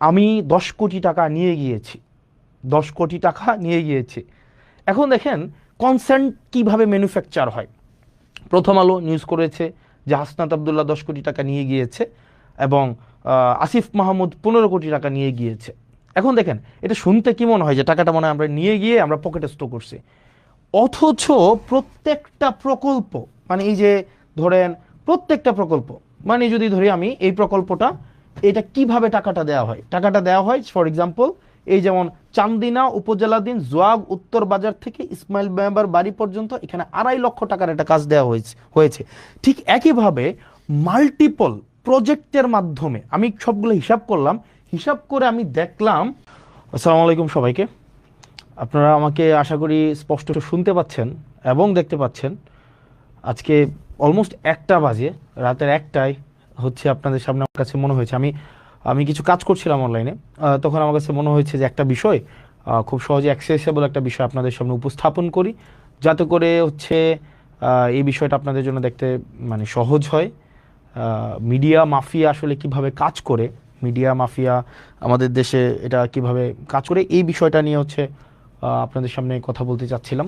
আমি 10 কোটি টাকা নিয়ে গিয়েছি, 10 কোটি টাকা নিয়ে গিয়েছি। এখন দেখেন কনসেন্ট কিভাবে ম্যানুফ্যাকচার হয়। প্রথম আলো নিউজ করেছে যে হাসনাত আবদুল্লাহ 10 কোটি টাকা নিয়ে গিয়েছে এবং আসিফ মাহমুদ 15 কোটি টাকা নিয়ে গিয়েছে। এখন দেখেন এটা শুনতে কি মনে হয় যে টাকাটা মনে হয় আমরা নিয়ে গিয়ে আমরা পকেটে স্টোর করছি, অথচ প্রত্যেকটা প্রকল্প, মানে এই যে ধরেন প্রত্যেকটা প্রকল্প, মানে যদি ধরি আমি এই প্রকল্পটা, এটা কিভাবে টাকাটা দেওয়া হয়, টাকাটা দেওয়া হয় ফর এক্সাম্পল এই যেমন চান্দিনা উপজেলাধীন জোয়াগ উত্তর বাজার থেকে ইসমাইল মেম্বার বাড়ি পর্যন্ত এখানে 2.5 লক্ষ টাকার একটা কাজ দেওয়া হয়েছে। ঠিক একইভাবে মাল্টিপল প্রজেক্টের মাধ্যমে আমি সবগুলো হিসাব করলাম, হিসাব করে আমি দেখলাম। আসসালামু আলাইকুম সবাইকে। আপনারা আমাকে আশা করি স্পষ্ট শুনতে পাচ্ছেন এবং দেখতে পাচ্ছেন। আজকে অলমোস্ট 1টা বাজে, রাতের 1টায় হচ্ছে আপনাদের সামনে আমার কাছে মনে হয়েছে আমি আমি কিছু কাজ করছিলাম অনলাইনে, তখন আমার কাছে মনে হয়েছে যে একটা বিষয় খুব সহজে অ্যাক্সেসেবল একটা বিষয় আপনাদের সামনে উপস্থাপন করি, যাতে করে হচ্ছে এই বিষয়টা আপনাদের জন্য দেখতে মানে সহজ হয়। মিডিয়া মাফিয়া আসলে কিভাবে কাজ করে, মিডিয়া মাফিয়া আমাদের দেশে এটা কিভাবে কাজ করে, এই বিষয়টা নিয়ে হচ্ছে আপনাদের সামনে কথা বলতে চাচ্ছিলাম।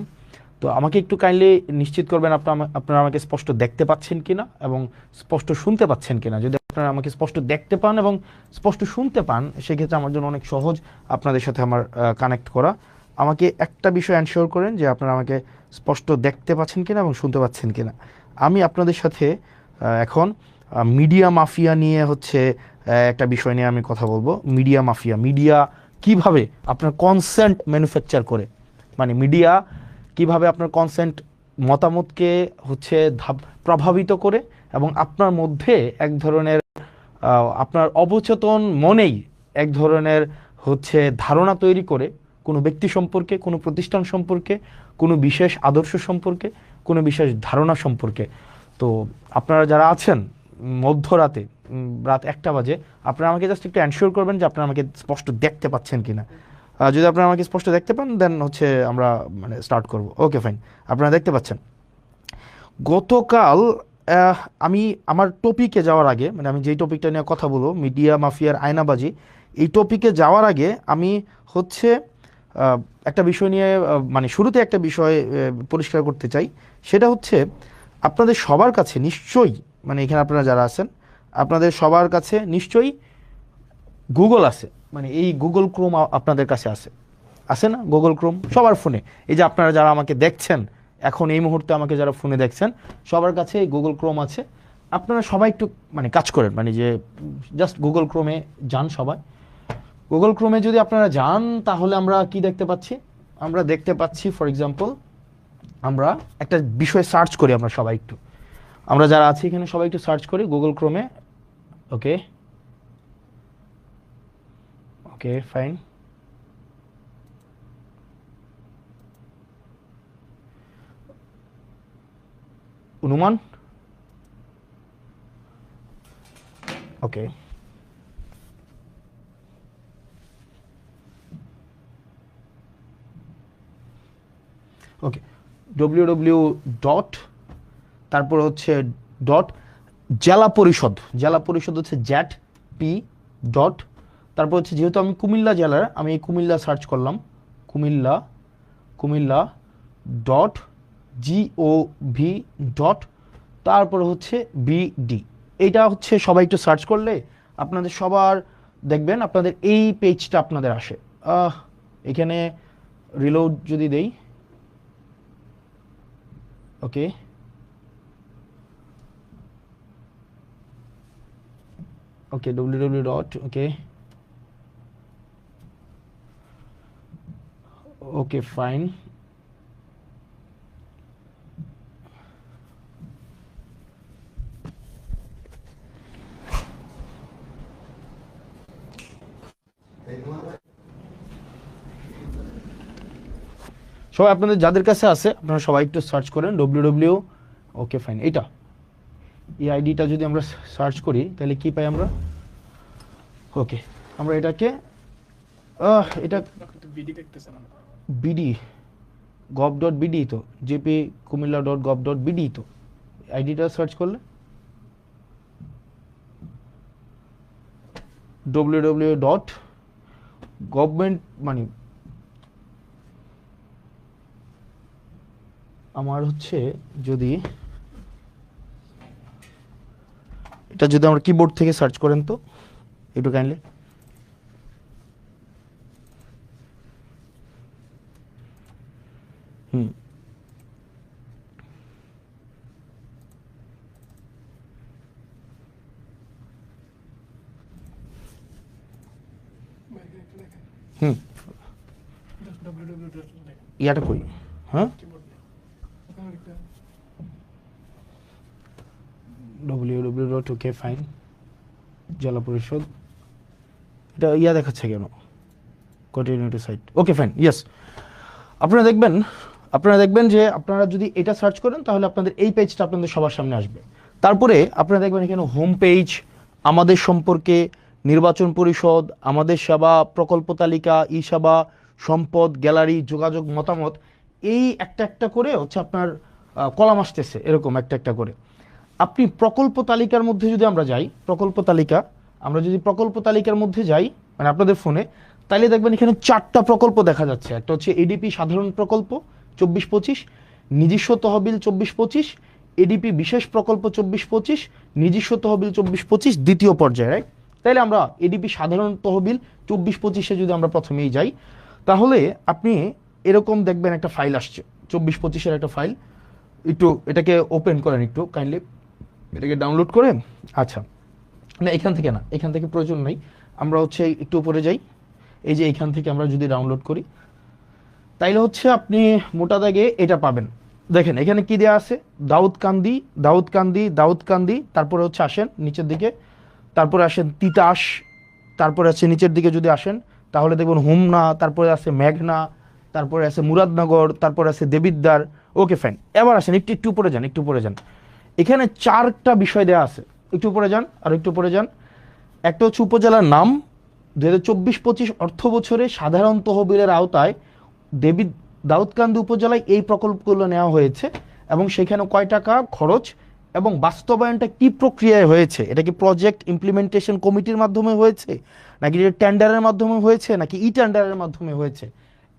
তো আমাকে একটু কাইন্ডলি নিশ্চিত করবেন আপনারা আমাকে স্পষ্ট দেখতে পাচ্ছেন কিনা এবং স্পষ্ট শুনতে পাচ্ছেন কিনা। যদি আপনারা আমাকে স্পষ্ট দেখতে পান এবং স্পষ্ট শুনতে পান, সেক্ষেত্রে আমার জন্য অনেক সহজ আপনাদের সাথে আমার কানেক্ট করা। আমাকে একটা বিষয় এনশিওর করেন যে আপনারা আমাকে স্পষ্ট দেখতে পাচ্ছেন কিনা এবং শুনতে পাচ্ছেন কিনা। আমি আপনাদের সাথে এখন মিডিয়া মাফিয়া নিয়ে হচ্ছে একটা বিষয় নিয়ে আমি কথা বলবো। মিডিয়া মাফিয়া, মিডিয়া কিভাবে আপনার কনসেন্ট ম্যানুফ্যাকচার করে, মানে মিডিয়া কিভাবে আপনার কনসেন্ট মতামতকে হচ্ছে প্রভাবিত করে এবং আপনার মধ্যে এক ধরনের আপনার অবচেতন মনেই এক ধরনের হচ্ছে ধারণা তৈরি করে কোনো ব্যক্তি সম্পর্কে, কোনো প্রতিষ্ঠান সম্পর্কে, কোনো বিশেষ আদর্শ সম্পর্কে, কোনো বিশেষ ধারণা সম্পর্কে। তো আপনারা যারা আছেন মধ্যরাতে, রাত 1টা বাজে, আপনারা আমাকে জাস্ট একটু এনশিওর করবেন যে আপনারা আমাকে স্পষ্ট দেখতে পাচ্ছেন কিনা। যদি আপনারা আমাকে স্পষ্ট দেখতে পান দেন হচ্ছে আমরা মানে স্টার্ট করব। ওকে ফাইন, আপনারা দেখতে পাচ্ছেন। গতকাল আমি আমার টপিকে যাওয়ার আগে, মানে আমি যেই টপিকটা নিয়ে কথা বলবো মিডিয়া মাফিয়ার আয়নাবাজি, এই টপিকে যাওয়ার আগে আমি হচ্ছে একটা বিষয় নিয়ে মানে শুরুতে একটা বিষয় পরিষ্কার করতে চাই। সেটা হচ্ছে আপনাদের সবার কাছে নিশ্চয়ই, মানে এখানে আপনারা যারা আছেন আপনাদের সবার কাছে নিশ্চয়ই গুগল আছে, মানে এই গুগল ক্রোম আপনাদের কাছে আছে, আছে না? গুগল ক্রোম সবার ফোনে। এই যে আপনারা যারা আমাকে দেখছেন এখন এই মুহূর্তে, আমাকে যারা ফোনে দেখছেন, সবার কাছে এই গুগল ক্রোম আছে। আপনারা সবাই একটু মানে কাজ করেন, মানে যে জাস্ট গুগল ক্রোমে যান সবাই। গুগল ক্রোমে যদি আপনারা যান তাহলে আমরা কি দেখতে পাচ্ছি? আমরা দেখতে পাচ্ছি ফর এক্সাম্পল আমরা একটা বিষয়ে সার্চ করি, আমরা সবাই একটু, আমরা যারা আছি এখানে সবাই একটু সার্চ করি গুগল ক্রোমে। ওকে, ওকে ফাইন। অনুমান, ওকে, ওকে, ডব্লিউ ডট, তারপর হচ্ছে ডট জেলা পরিষদ, জেলা পরিষদ হচ্ছে জ্যাট পি ডট, তারপর হচ্ছে যেহেতু আমি কুমিল্লা জেলার, আমি এই কুমিল্লা সার্চ করলাম, Comilla, Comilla dot GOV dot, তারপর হচ্ছে বিডি। এইটা হচ্ছে সবাই একটু সার্চ করলে আপনাদের সবার দেখবেন আপনাদের এই পেজটা আপনাদের আসে। এখানে রিলোড যদি দেই, ওকে, ওকে, www ডট, ওকে, ওকে ফাইন। সবাই আপনাদের যাদের কাছে আছে আপনারা সবাই একটু সার্চ করেন www, ওকে ফাইন। এইটা এই আইডিটা যদি আমরা সার্চ করি তাহলে কি পাই আমরা? ওকে, আমরা এটাকে এটা বিডি গভ ডট বিডি, তো JP Comilla dot gov dot BD, তো আইডিটা সার্চ করলে www.government মানে আমার হচ্ছে যদি এটা যদি আমরা কিবোর্ড থেকে সার্চ করেন তো একটু কাইন্ডলি হুম হুম ইয়াটা কই হ্যাঁ www. ফাইন জেলা পরিষদ এটা ইয়া দেখাচ্ছে কেন continue to site okay fine yes আপনারা দেখবেন যে আপনারা যদি এটা সার্চ করেন তাহলে আপনাদের এই পেজটা আপনাদের সবার সামনে আসবে তারপরে আপনারা দেখবেন এখানে হোম পেজ আমাদের সম্পর্কে নির্বাচন পরিষদ আমাদের সেবা প্রকল্প তালিকা ই সেবা সম্পদ গ্যালারি যোগাযোগ মতামত এই একটা একটা করে হচ্ছে আপনার কলাম আসতেছে এরকম একটা একটা করে আপনি প্রকল্প তালিকার মধ্যে যদি আমরা যাই প্রকল্প তালিকার মধ্যে যাই মানে আপনাদের ফোনে তাহলে দেখবেন এখানে 4টা প্রকল্প দেখা যাচ্ছে একটা হচ্ছে এডিপি সাধারণ প্রকল্প 24-25 নিজস্ব তহবিল 24-25 এডিপি বিশেষ প্রকল্প 24-25 নিজস্ব তহবিল 24-25 দ্বিতীয় পর্যায়ে রাইট তাইলে আমরা এডিপি সাধারণ তহবিল 24-25-এ যদি আমরা প্রথমেই যাই তাহলে আপনি এরকম দেখবেন একটা ফাইল আসছে 24-25-এর একটা ফাইল একটু এটাকে ওপেন করেন একটু কাইন্ডলি এটাকে ডাউনলোড করে আচ্ছা না এখান থেকে প্রয়োজন নেই আমরা হচ্ছে একটু উপরে যাই এই যে এখান থেকে আমরা যদি ডাউনলোড করি তাইলে হচ্ছে আপনি মোটা দাগে এটা পাবেন দেখেন এখানে কি দেওয়া আছে দাউদকান্দি তারপরে হচ্ছে আসেন নিচের দিকে তারপরে আসেন তিতাস তারপরে আছে নিচের দিকে যদি আসেন তাহলে দেখবেন হোমনা তারপরে আছে মেঘনা তারপরে আছে মুরাদনগর তারপরে আছে দেবিদ্বার ওকে ফাইন এবার আসেন একটু উপরে যান এখানে 4টা বিষয় দেওয়া আছে একটু উপরে যান একটা হচ্ছে উপজেলার নাম 2024-25 অর্থ বছরে সাধারণ তহবিলের আওতায় দাউদকান্দি উপজেলায় এই প্রকল্পগুলো নেওয়া হয়েছে এবং সেখানে কয় টাকা খরচ এবং বাস্তবায়নটা কি প্রক্রিয়ায় হয়েছে এটা কি প্রজেক্ট ইমপ্লিমেন্টেশন কমিটির মাধ্যমে হয়েছে নাকি টেন্ডারের মাধ্যমে হয়েছে নাকি ই টেন্ডারের মাধ্যমে হয়েছে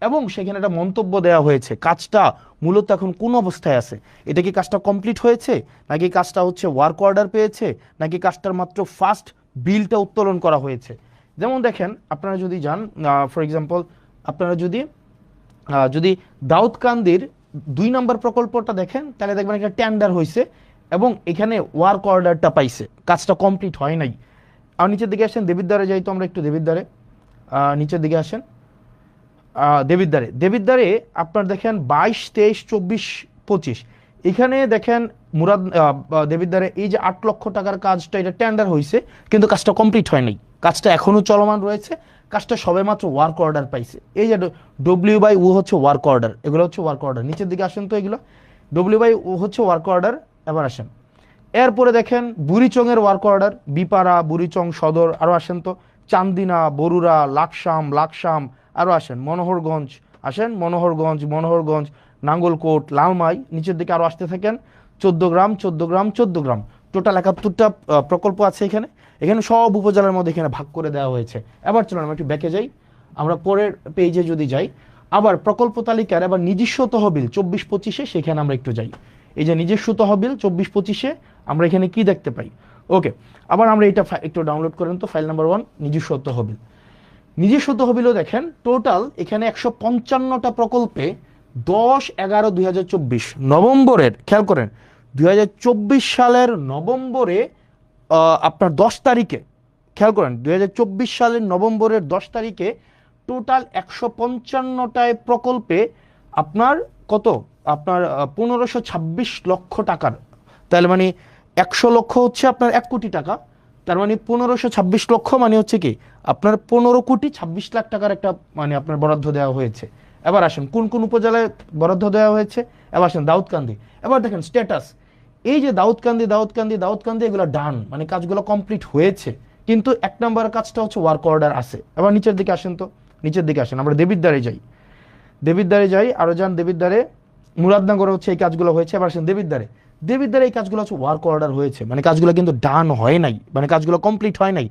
এবং সেখানে একটা মন্তব্য দেওয়া হয়েছে কাজটা মূলত এখন কোন অবস্থায় আছে এটা কি কাজটা কমপ্লিট হয়েছে নাকি কাজটা হচ্ছে ওয়ার্ক অর্ডার পেয়েছে নাকি কাজটার মাত্র ফার্স্ট বিলটা উত্তোলন করা হয়েছে যেমন দেখেন আপনারা যদি যান ফর এক্সাম্পল আপনারা যদি দাউদকান্দির 2 নম্বর প্রকল্পটা দেখেন তাহলে দেখবেন একটা টেন্ডার হয়েছে এবং এখানে ওয়ার্ক অর্ডারটা পাইছে কাজটা কমপ্লিট হয় নাই আর নিচের দিকে আসেন দেবিদ্বারে যাই তো আমরা একটু দেবিদ্বারে নিচের দিকে আসেন দেবিদ্বারে আপনার দেখেন 22-23-24-25 এখানে দেখেন দেবিদ্বারে এই যে 8 লক্ষ টাকার কাজটা এটা টেন্ডার হয়েছে কিন্তু কাজটা কমপ্লিট হয় নাই কাজটা এখনো চলমান রয়েছে কাজটা সবেমাত্র ওয়ার্ক অর্ডার পাইছে এই যে W/U হচ্ছে ওয়ার্ক অর্ডার এগুলো হচ্ছে ওয়ার্ক অর্ডার নিচের দিকে আসেন তো এগুলো W/U হচ্ছে ওয়ার্ক অর্ডার এবার আসেন এরপরে দেখেন বুড়িচংয়ের ওয়ার্ক অর্ডার বিপাড়া বুড়িচং সদর আরও আসেন তো চান্দিনা বরুড়া লাকসাম আরও আসেন মনোহরগঞ্জ নাঙ্গলকোট লালমাই নিচের দিকে আরও আসতে থাকেন 14 গ্রাম টোটাল 71টা প্রকল্প আছে এখানে সব উপজেলার মধ্যে এখানে ভাগ করে দেওয়া হয়েছে এবার চলুন আমরা একটু ব্যাকে যাই আমরা পরের পেজে যদি যাই আবার প্রকল্প তালিকার আবার নিজস্ব তহবিল 24-25-এ সেখানে আমরা একটু যাই এই যে নিজস্ব তহবিল 24-25-এ আমরা এখানে কি দেখতে পাই ওকে আবার আমরা এটা একটু ডাউনলোড করেন তো ফাইল নাম্বার 1 নিজস্ব তহবিলও দেখেন টোটাল এখানে 155টা প্রকল্পে 10/11/2024 নভেম্বরের খেয়াল করেন 2024 সালের নভেম্বরে আপনার 10 তারিখে খেয়াল করেন 2024 সালের নভেম্বরের 10 তারিখে টোটাল 155টায় প্রকল্পে আপনার কত আপনার 1526 লক্ষ টাকার তাহলে মানে 100 লক্ষ হচ্ছে আপনার 1 কোটি টাকা তার মানে 1526 লক্ষ মানে হচ্ছে কি আপনার 15,26 লাখ টাকার একটা মানে আপনার বরাদ্দ দেওয়া হয়েছে এবার আসেন কোন উপজেলায় বরাদ্দ দেওয়া হয়েছে এবার আসেন দাউদকান্দি এবার দেখেন স্ট্যাটাস এই যে দাউদকান্দি এগুলো ডান মানে কাজগুলো কমপ্লিট হয়েছে কিন্তু 1 নম্বর কাজটা হচ্ছে ওয়ার্ক অর্ডার আছে এবার নিচের দিকে আসেন আমরা দেবিদ্বারে যাই আরো যান দেবিদ্বারে মুরাদনগরে হচ্ছে এই কাজগুলো হয়েছে এবার আসেন দেবিদ্বারে এই কাজগুলো হচ্ছে ওয়ার্ক অর্ডার হয়েছে মানে কাজগুলো কিন্তু ডান হয় নাই মানে কাজগুলো কমপ্লিট হয় নাই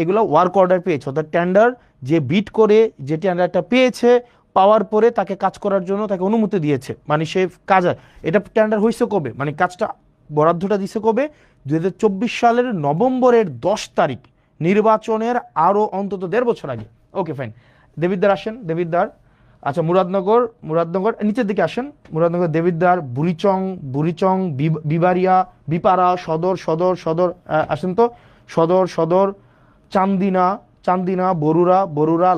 এগুলো ওয়ার্ক অর্ডার পেয়েছে, অর্থাৎ টেন্ডার যে বিট করে যে টেন্ডারটা পেয়েছে, পাওয়ার পরে তাকে কাজ করার জন্য তাকে অনুমতি দিয়েছে, মানে সে কাজ, এটা টেন্ডার হয়েছে কবে, মানে কাজটা বরাদ্দটা দিছে কবে, 2024 সালের নভেম্বরের 10 তারিখ, নির্বাচনের আরও অন্তত 1.5 বছর আগে। Okay fine. দেবিদ্বার আসেন, দেবিদ্বার, আচ্ছা মুরাদনগর নিচের দিকে আসেন, মুরাদনগর, দেবিদ্বার, বুড়িচং, বিবারিয়া, বিপাড়া, সদর আসেন তো, সদর, চান্দিনা, বরুড়া,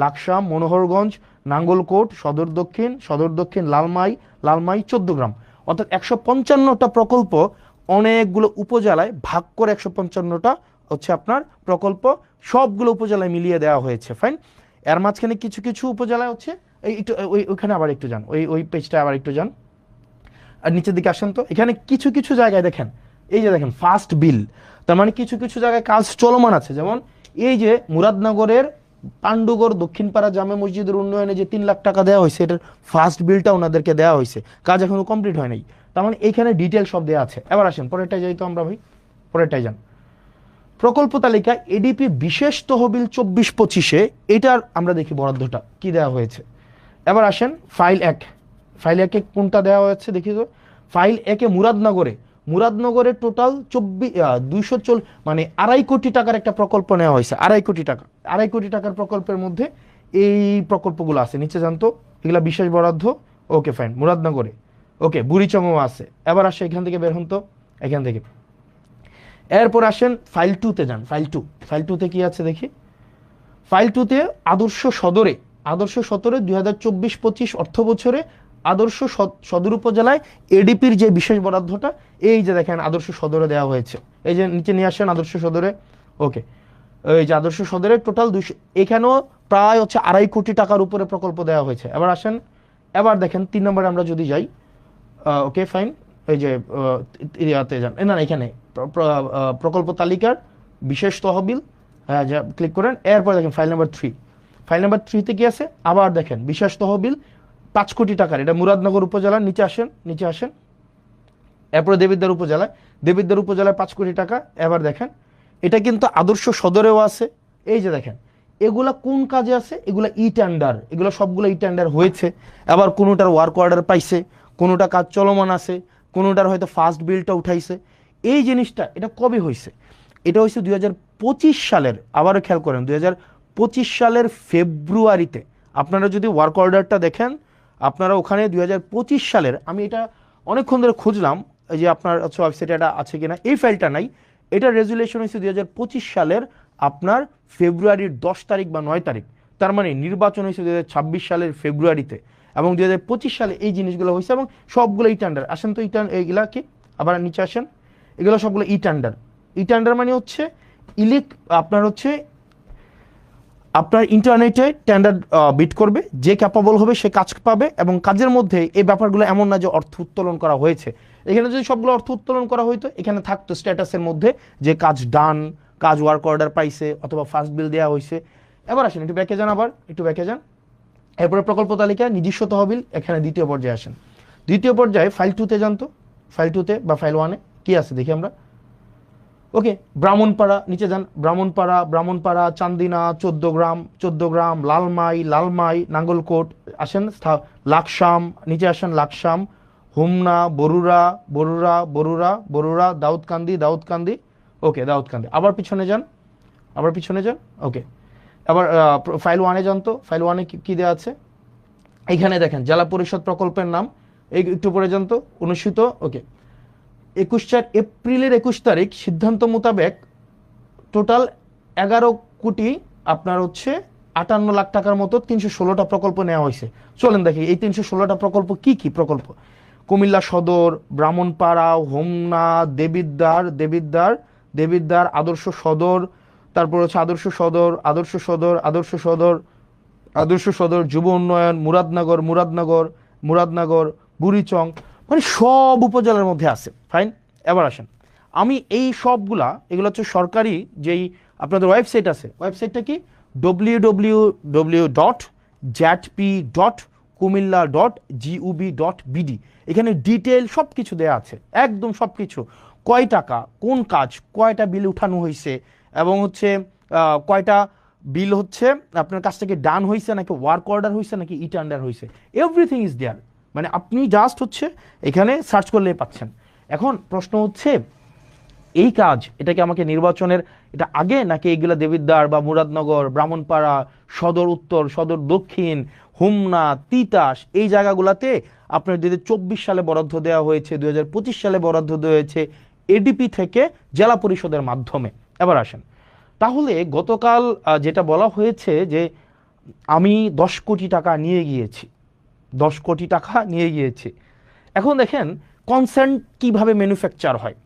লাকসাম, মনোহরগঞ্জ, নাঙ্গলকোট, সদর দক্ষিণ, লালমাই 14 গ্রাম, অর্থাৎ 155টা প্রকল্প অনেকগুলো উপজেলায় ভাগ করে 155টা হচ্ছে আপনার প্রকল্প সবগুলো উপজেলায় মিলিয়ে দেওয়া হয়েছে। ফাইন। এর মাঝখানে কিছু কিছু উপজেলায় হচ্ছে একটু ওইখানে আবার একটু যান, ওই পেজটা আবার একটু যান, আর নিচের দিকে আসেন তো, এখানে কিছু কিছু জায়গায় দেখেন, এই যে দেখেন ফার্স্ট বিল, তার মানে কিছু কিছু জায়গায় কাজ চলমান আছে। যেমন এই যে মুরাদনগরের পাণ্ডুগড় দক্ষিণপাড়া জামে মসজিদের উন্নয়নে যে 3 লাখ টাকা দেওয়া হয়েছে, এটার ফার্স্ট বিলটা ওনাদেরকে দেওয়া হয়েছে, কাজ এখনো কমপ্লিট হয় নাই। তার মানে এইখানে ডিটেল সব দেওয়া আছে। এবার আসেন পরেরটাই যাই তো আমরা ভাই, পরেরটাই যান। প্রকল্প তালিকা এডিপি বিশেষ তহবিল 24-25-এ, এটার আমরা দেখি বরাদ্দটা কি দেওয়া হয়েছে। এবার আসেন ফাইল 1 কোনটা দেওয়া হয়েছে দেখি তো। ফাইল 1-এ মুরাদনগরে টোটাল 240 মানে 2.5 কোটি টাকার একটা প্রকল্প নেওয়া হয়েছে, 2.5 কোটি টাকার প্রকল্পের মধ্যে এই প্রকল্পগুলো আছে। নিচে জানতো এগুলা বিশেষ বরাদ্দ। Okay fine, মুরাদনগরে। ওকে, বুড়িচংও আছে। এবার আসে এখান থেকে বের হন তো, এখান থেকে। এরপর আসেন ফাইল 2-তে যান। ফাইল 2-তে কি আছে দেখি। ফাইল 2-তে আদর্শ সদরে 2024-25 অর্থ বছরে আদর্শ সদর উপজেলায় এডিপির যে বিশেষ বরাদ্দটা, এই যে দেখেন আদর্শ সদরে দেওয়া হয়েছে, এই যে নিচে নিয়ে আসেন আদর্শ সদরে। ওকে, এই যে আদর্শ সদরে টোটাল 200, এখানেও প্রায় হচ্ছে 2.5 কোটি টাকার উপরে প্রকল্প দেওয়া হয়েছে। এবার আসেন, এবার দেখেন 3 নম্বরে আমরা যদি যাই। ওকে ফাইন, এই যে ইয়াতে যান, না এখানে প্রকল্প তালিকার বিশেষ তহবিল, হ্যাঁ যা ক্লিক করেন। এরপর দেখেন ফাইল নাম্বার 3-তে কি আছে, আবার দেখেন বিশেষ তহবিল 5 কোটি টাকার, এটা মুরাদনগর উপজেলার। নিচে আসেন। এরপরে দেবিদ্বার উপজেলায় 5 কোটি টাকা। এবার দেখেন এটা কিন্তু আদর্শ সদরেও আছে। এই যে দেখেন এগুলা কোন কাজে আছে, এগুলা টেন্ডার, এগুলো সবগুলো টেন্ডার হয়েছে। আবার কোনোটার ওয়ার্ক অর্ডার পাইছে, কোনোটা কাজ চলমান আছে, কোনোটার হয়তো ফার্স্ট বিলটা উঠাইছে। এই জিনিসটা এটা কবে হয়েছে, এটা হয়েছে 2025 সালের, আবারও খেয়াল করেন 2025 সালের ফেব্রুয়ারিতে। আপনারা যদি ওয়ার্ক অর্ডারটা দেখেন, আপনারা ওখানে 2025 সালের, আমি এটা অনেকক্ষণ ধরে খুঁজলাম এই যে আপনার ওয়েবসাইটে এটা আছে কিনা, এই ফাইলটা নাই। এটা রেজুলেশন হয়েছে 2025 সালের আপনার ফেব্রুয়ারির 10 তারিখ বা 9 তারিখ। তার মানে নির্বাচন হয়েছে 2026 সালের ফেব্রুয়ারিতে, এবং 2025 সালে এই জিনিসগুলো হয়েছে, এবং সবগুলো টেন্ডার। আসেন তো এইগুলা কি, আবার নিচে আসেন, এগুলো সবগুলো টেন্ডার মানে হচ্ছে আপনার ইন্টারনেটে টেন্ডার বিট করবে, যে ক্যাপাবল হবে সে কাজ পাবে, এবং কাজের মধ্যে এই ব্যাপারগুলো এমন না যে অর্থ উত্তোলন করা হয়েছে। এখানে যদি সবগুলো অর্থ উত্তোলন করা হইতো, এখানে থাকতো স্ট্যাটাসের মধ্যে যে কাজ ডান, কাজ ওয়ার্ক অর্ডার পাইছে, অথবা ফার্স্ট বিল দেওয়া হয়েছে। এবার আসেন একটু ব্যাকে যান। এরপরে প্রকল্প তালিকা নিজস্ব তহবিল, এখানে দ্বিতীয় পর্যায়ে আসেন। দ্বিতীয় পর্যায়ে ফাইল 2-তে যান তো, ফাইল 2-তে বা ফাইল 1-এ কি আছে দেখি আমরা। ওকে, ব্রাহ্মণপাড়া, নিচে যান। ব্রাহ্মণপাড়া, চান্দিনা 14 গ্রাম, লালমাই, নাঙ্গলকোট। আসেন লাকসাম, নিচে আসেন লাকসাম, হোমনা, বরুড়া, দাউদকান্দি। ওকে, দাউদকান্দি। আবার পিছনে যান। ওকে, আবার ফাইল 1-এ যান তো। ফাইল 1-এ কি দেওয়া আছে, এইখানে দেখেন জেলা পরিষদ প্রকল্পের নাম, এই একটু পরে যান তো, অনুষ্ঠিত। ওকে, এপ্রিলের 21 তারিখ সিদ্ধান্ত মোতাবেক টোটাল 11 কোটি আপনার হচ্ছে 58 লাখ টাকার মতো 316টা প্রকল্প নেওয়া হয়েছে। চলেন দেখি এই 316টা প্রকল্প কি কি প্রকল্প। কুমিল্লা সদর, ব্রাহ্মণপাড়া, হোমনা, দেবিদ্বার, আদর্শ সদর, তারপর হচ্ছে আদর্শ সদর, যুব উন্নয়ন, মুরাদনগর, বুড়িচং, মানে সব উপজেলার মধ্যে আছে। ফাইন। এবার আসেন, আমি এই সবগুলা, এগুলো হচ্ছে সরকারি যেই আপনাদের ওয়েবসাইট আছে, ওয়েবসাইটটা কি www.jatp.kumilla.gov.bd। এখানে ডিটেল সব কিছু দেওয়া আছে, একদম সব কিছু, কয় টাকা, কোন কাজ, কয়টা বিল উঠানো হয়েছে, এবং হচ্ছে কয়টা বিল হচ্ছে আপনার কাছ থেকে ডান হয়েছে, নাকি ওয়ার্ক অর্ডার হয়েছে, নাকি ই টেন্ডার হয়েছে, এভরিথিং ইজ দেয়ার। মানে আপনি জাস্ট হচ্ছে এখানে সার্চ করলেই পাচ্ছেন। এখন প্রশ্ন হচ্ছে এই কাজ, এটা কি আমাকে নির্বাচনের এটা আগে, নাকি এইগুলা দেবিদ্বার বা মুরাদনগর, ব্রাহ্মণপাড়া, সদর উত্তর, সদর দক্ষিণ, হুমনা, তিতাস এই জায়গাগুলাতে আপনার 2024 সালে বরাদ্দ দেওয়া হয়েছে, 2025 সালে বরাদ্দ দেওয়া হয়েছে এডিপি থেকে জেলা পরিষদের মাধ্যমে। এবার আসেন, তাহলে গতকাল যেটা বলা হয়েছে যে আমি 10 কোটি টাকা নিয়ে গিয়েছি, 10 কোটি টাকা নিয়ে গিয়েছি। এখন দেখেন কনসেন্ট কিভাবে ম্যানুফ্যাকচার হয়।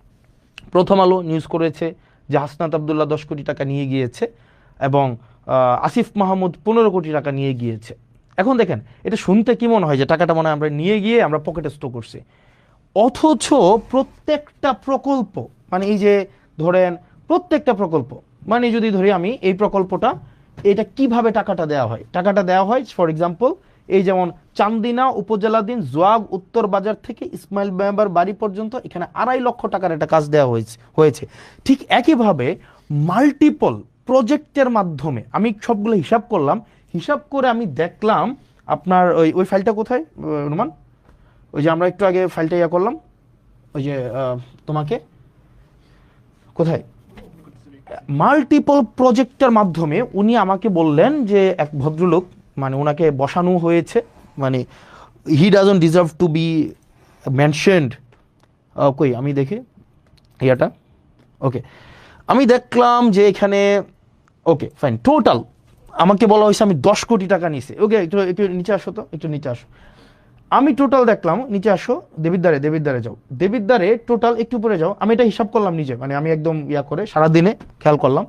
প্রথম আলো নিউজ করেছে যে হাসনাত আবদুল্লাহ 10 কোটি টাকা নিয়ে গিয়েছে এবং আসিফ মাহমুদ 15 কোটি টাকা নিয়ে গিয়েছে। এখন দেখেন এটা শুনতে কি মনে হয় যে টাকাটা মনে হয় আমরা নিয়ে গিয়ে আমরা পকেটে স্টোর করছি, অথচ প্রত্যেকটা প্রকল্প, মানে এই যে ধরেন প্রত্যেকটা প্রকল্প, মানে যদি ধরি আমি এই প্রকল্পটা, এটা কিভাবে টাকাটা দেওয়া হয়, টাকাটা দেওয়া হয় ফর এক্সাম্পল এই যেমন চান্দিনা উপজেলাধীন জোয়াগ উত্তর বাজার থেকে ইসমাইল মেম্বার বাড়ি পর্যন্ত এখানে 2.5 লক্ষ টাকার একটা কাজ দেওয়া হয়েছে। ঠিক একইভাবে মাল্টিপল প্রজেক্টের মাধ্যমে আমি সবগুলো হিসাব করলাম, হিসাব করে আমি দেখলাম আপনার ওই ফাইলটা কোথায় রুমান, ওই যে আমরা একটু আগে ফাইলটা ইয়া করলাম, ওই যে তোমাকে কোথায় মাল্টিপল প্রজেক্টের মাধ্যমে উনি আমাকে বললেন যে এক ভদ্রলোক, মানে ওনাকে বসানো হয়েছে, মানে he doesn't deserve two B mentioned. কই আমি দেখি ইয়াটা, ওকে আমি দেখলাম যে এখানে ওকে ফাইন, টোটাল আমাকে বলা হয়েছে আমি 10 কোটি টাকা নিয়েছি। ওকে একটু একটু নিচে আসো, তো একটু নিচে আসো, আমি টোটাল দেখলাম, নিচে আসো, দেবিদ্বারে যাও, দেবিদ্বারে টোটাল একটু উপরে যাও, আমি এটা হিসাব করলাম নিজে, মানে আমি একদম ইয়া করে সারাদিনে খেয়াল করলাম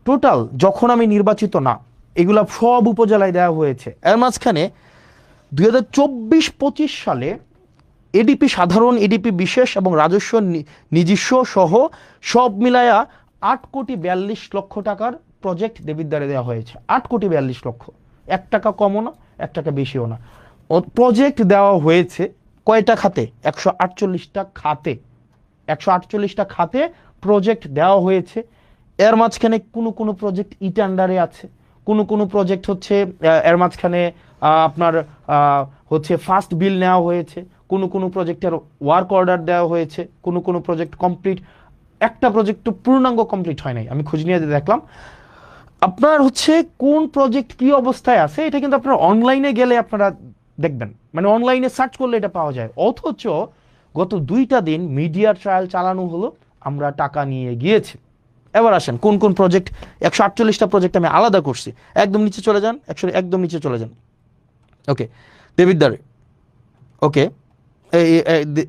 টোটাল যখন আমি নির্বাচিত না, এগুলা সব উপজেলায় দেওয়া হয়েছে। এর মাঝখানে 2024-25 সালে এডিপি সাধারণ, এডিপি বিশেষ এবং রাজস্ব নিজস্ব সহ সব মিলায়া 8 কোটি 42 লক্ষ টাকার প্রজেক্ট দেবিদ্বারে দেওয়া হয়েছে। 8 কোটি 42 লক্ষ, 1 টাকা কমও না 1 টাকা বেশিও না। প্রজেক্ট দেওয়া হয়েছে কয়টা খাতে? 148টা খাতে, 148টা খাতে প্রজেক্ট দেওয়া হয়েছে। এর মাঝখানে কোনো প্রজেক্ট ই টেন্ডারে আছে, কোনো প্রজেক্ট হচ্ছে এর মাঝখানে আপনার হচ্ছে ফার্স্ট বিল নেওয়া হয়েছে, কোনো প্রজেক্টের ওয়ার্ক অর্ডার দেওয়া হয়েছে, কোনো প্রজেক্ট কমপ্লিট, একটা প্রজেক্ট তো পূর্ণাঙ্গ কমপ্লিট হয় নাই, আমি খোঁজ নিয়ে দেখলাম। আপনার হচ্ছে কোন প্রজেক্ট কি অবস্থায় আছে এটা কিন্তু আপনারা অনলাইনে গেলে আপনারা দেখবেন, মানে অনলাইনে সার্চ করলে এটা পাওয়া যায়। অথচ গত 2টা দিন মিডিয়া ট্রায়াল চালানো হলো, আমরা টাকা নিয়ে গিয়েছি। এবার আসেন কোন প্রজেক্ট, 148টা প্রজেক্ট আমি আলাদা করছি। একদম নিচে চলে যান, একদম নিচে চলে যান, ওকে দেবিদ্বারে, ওকে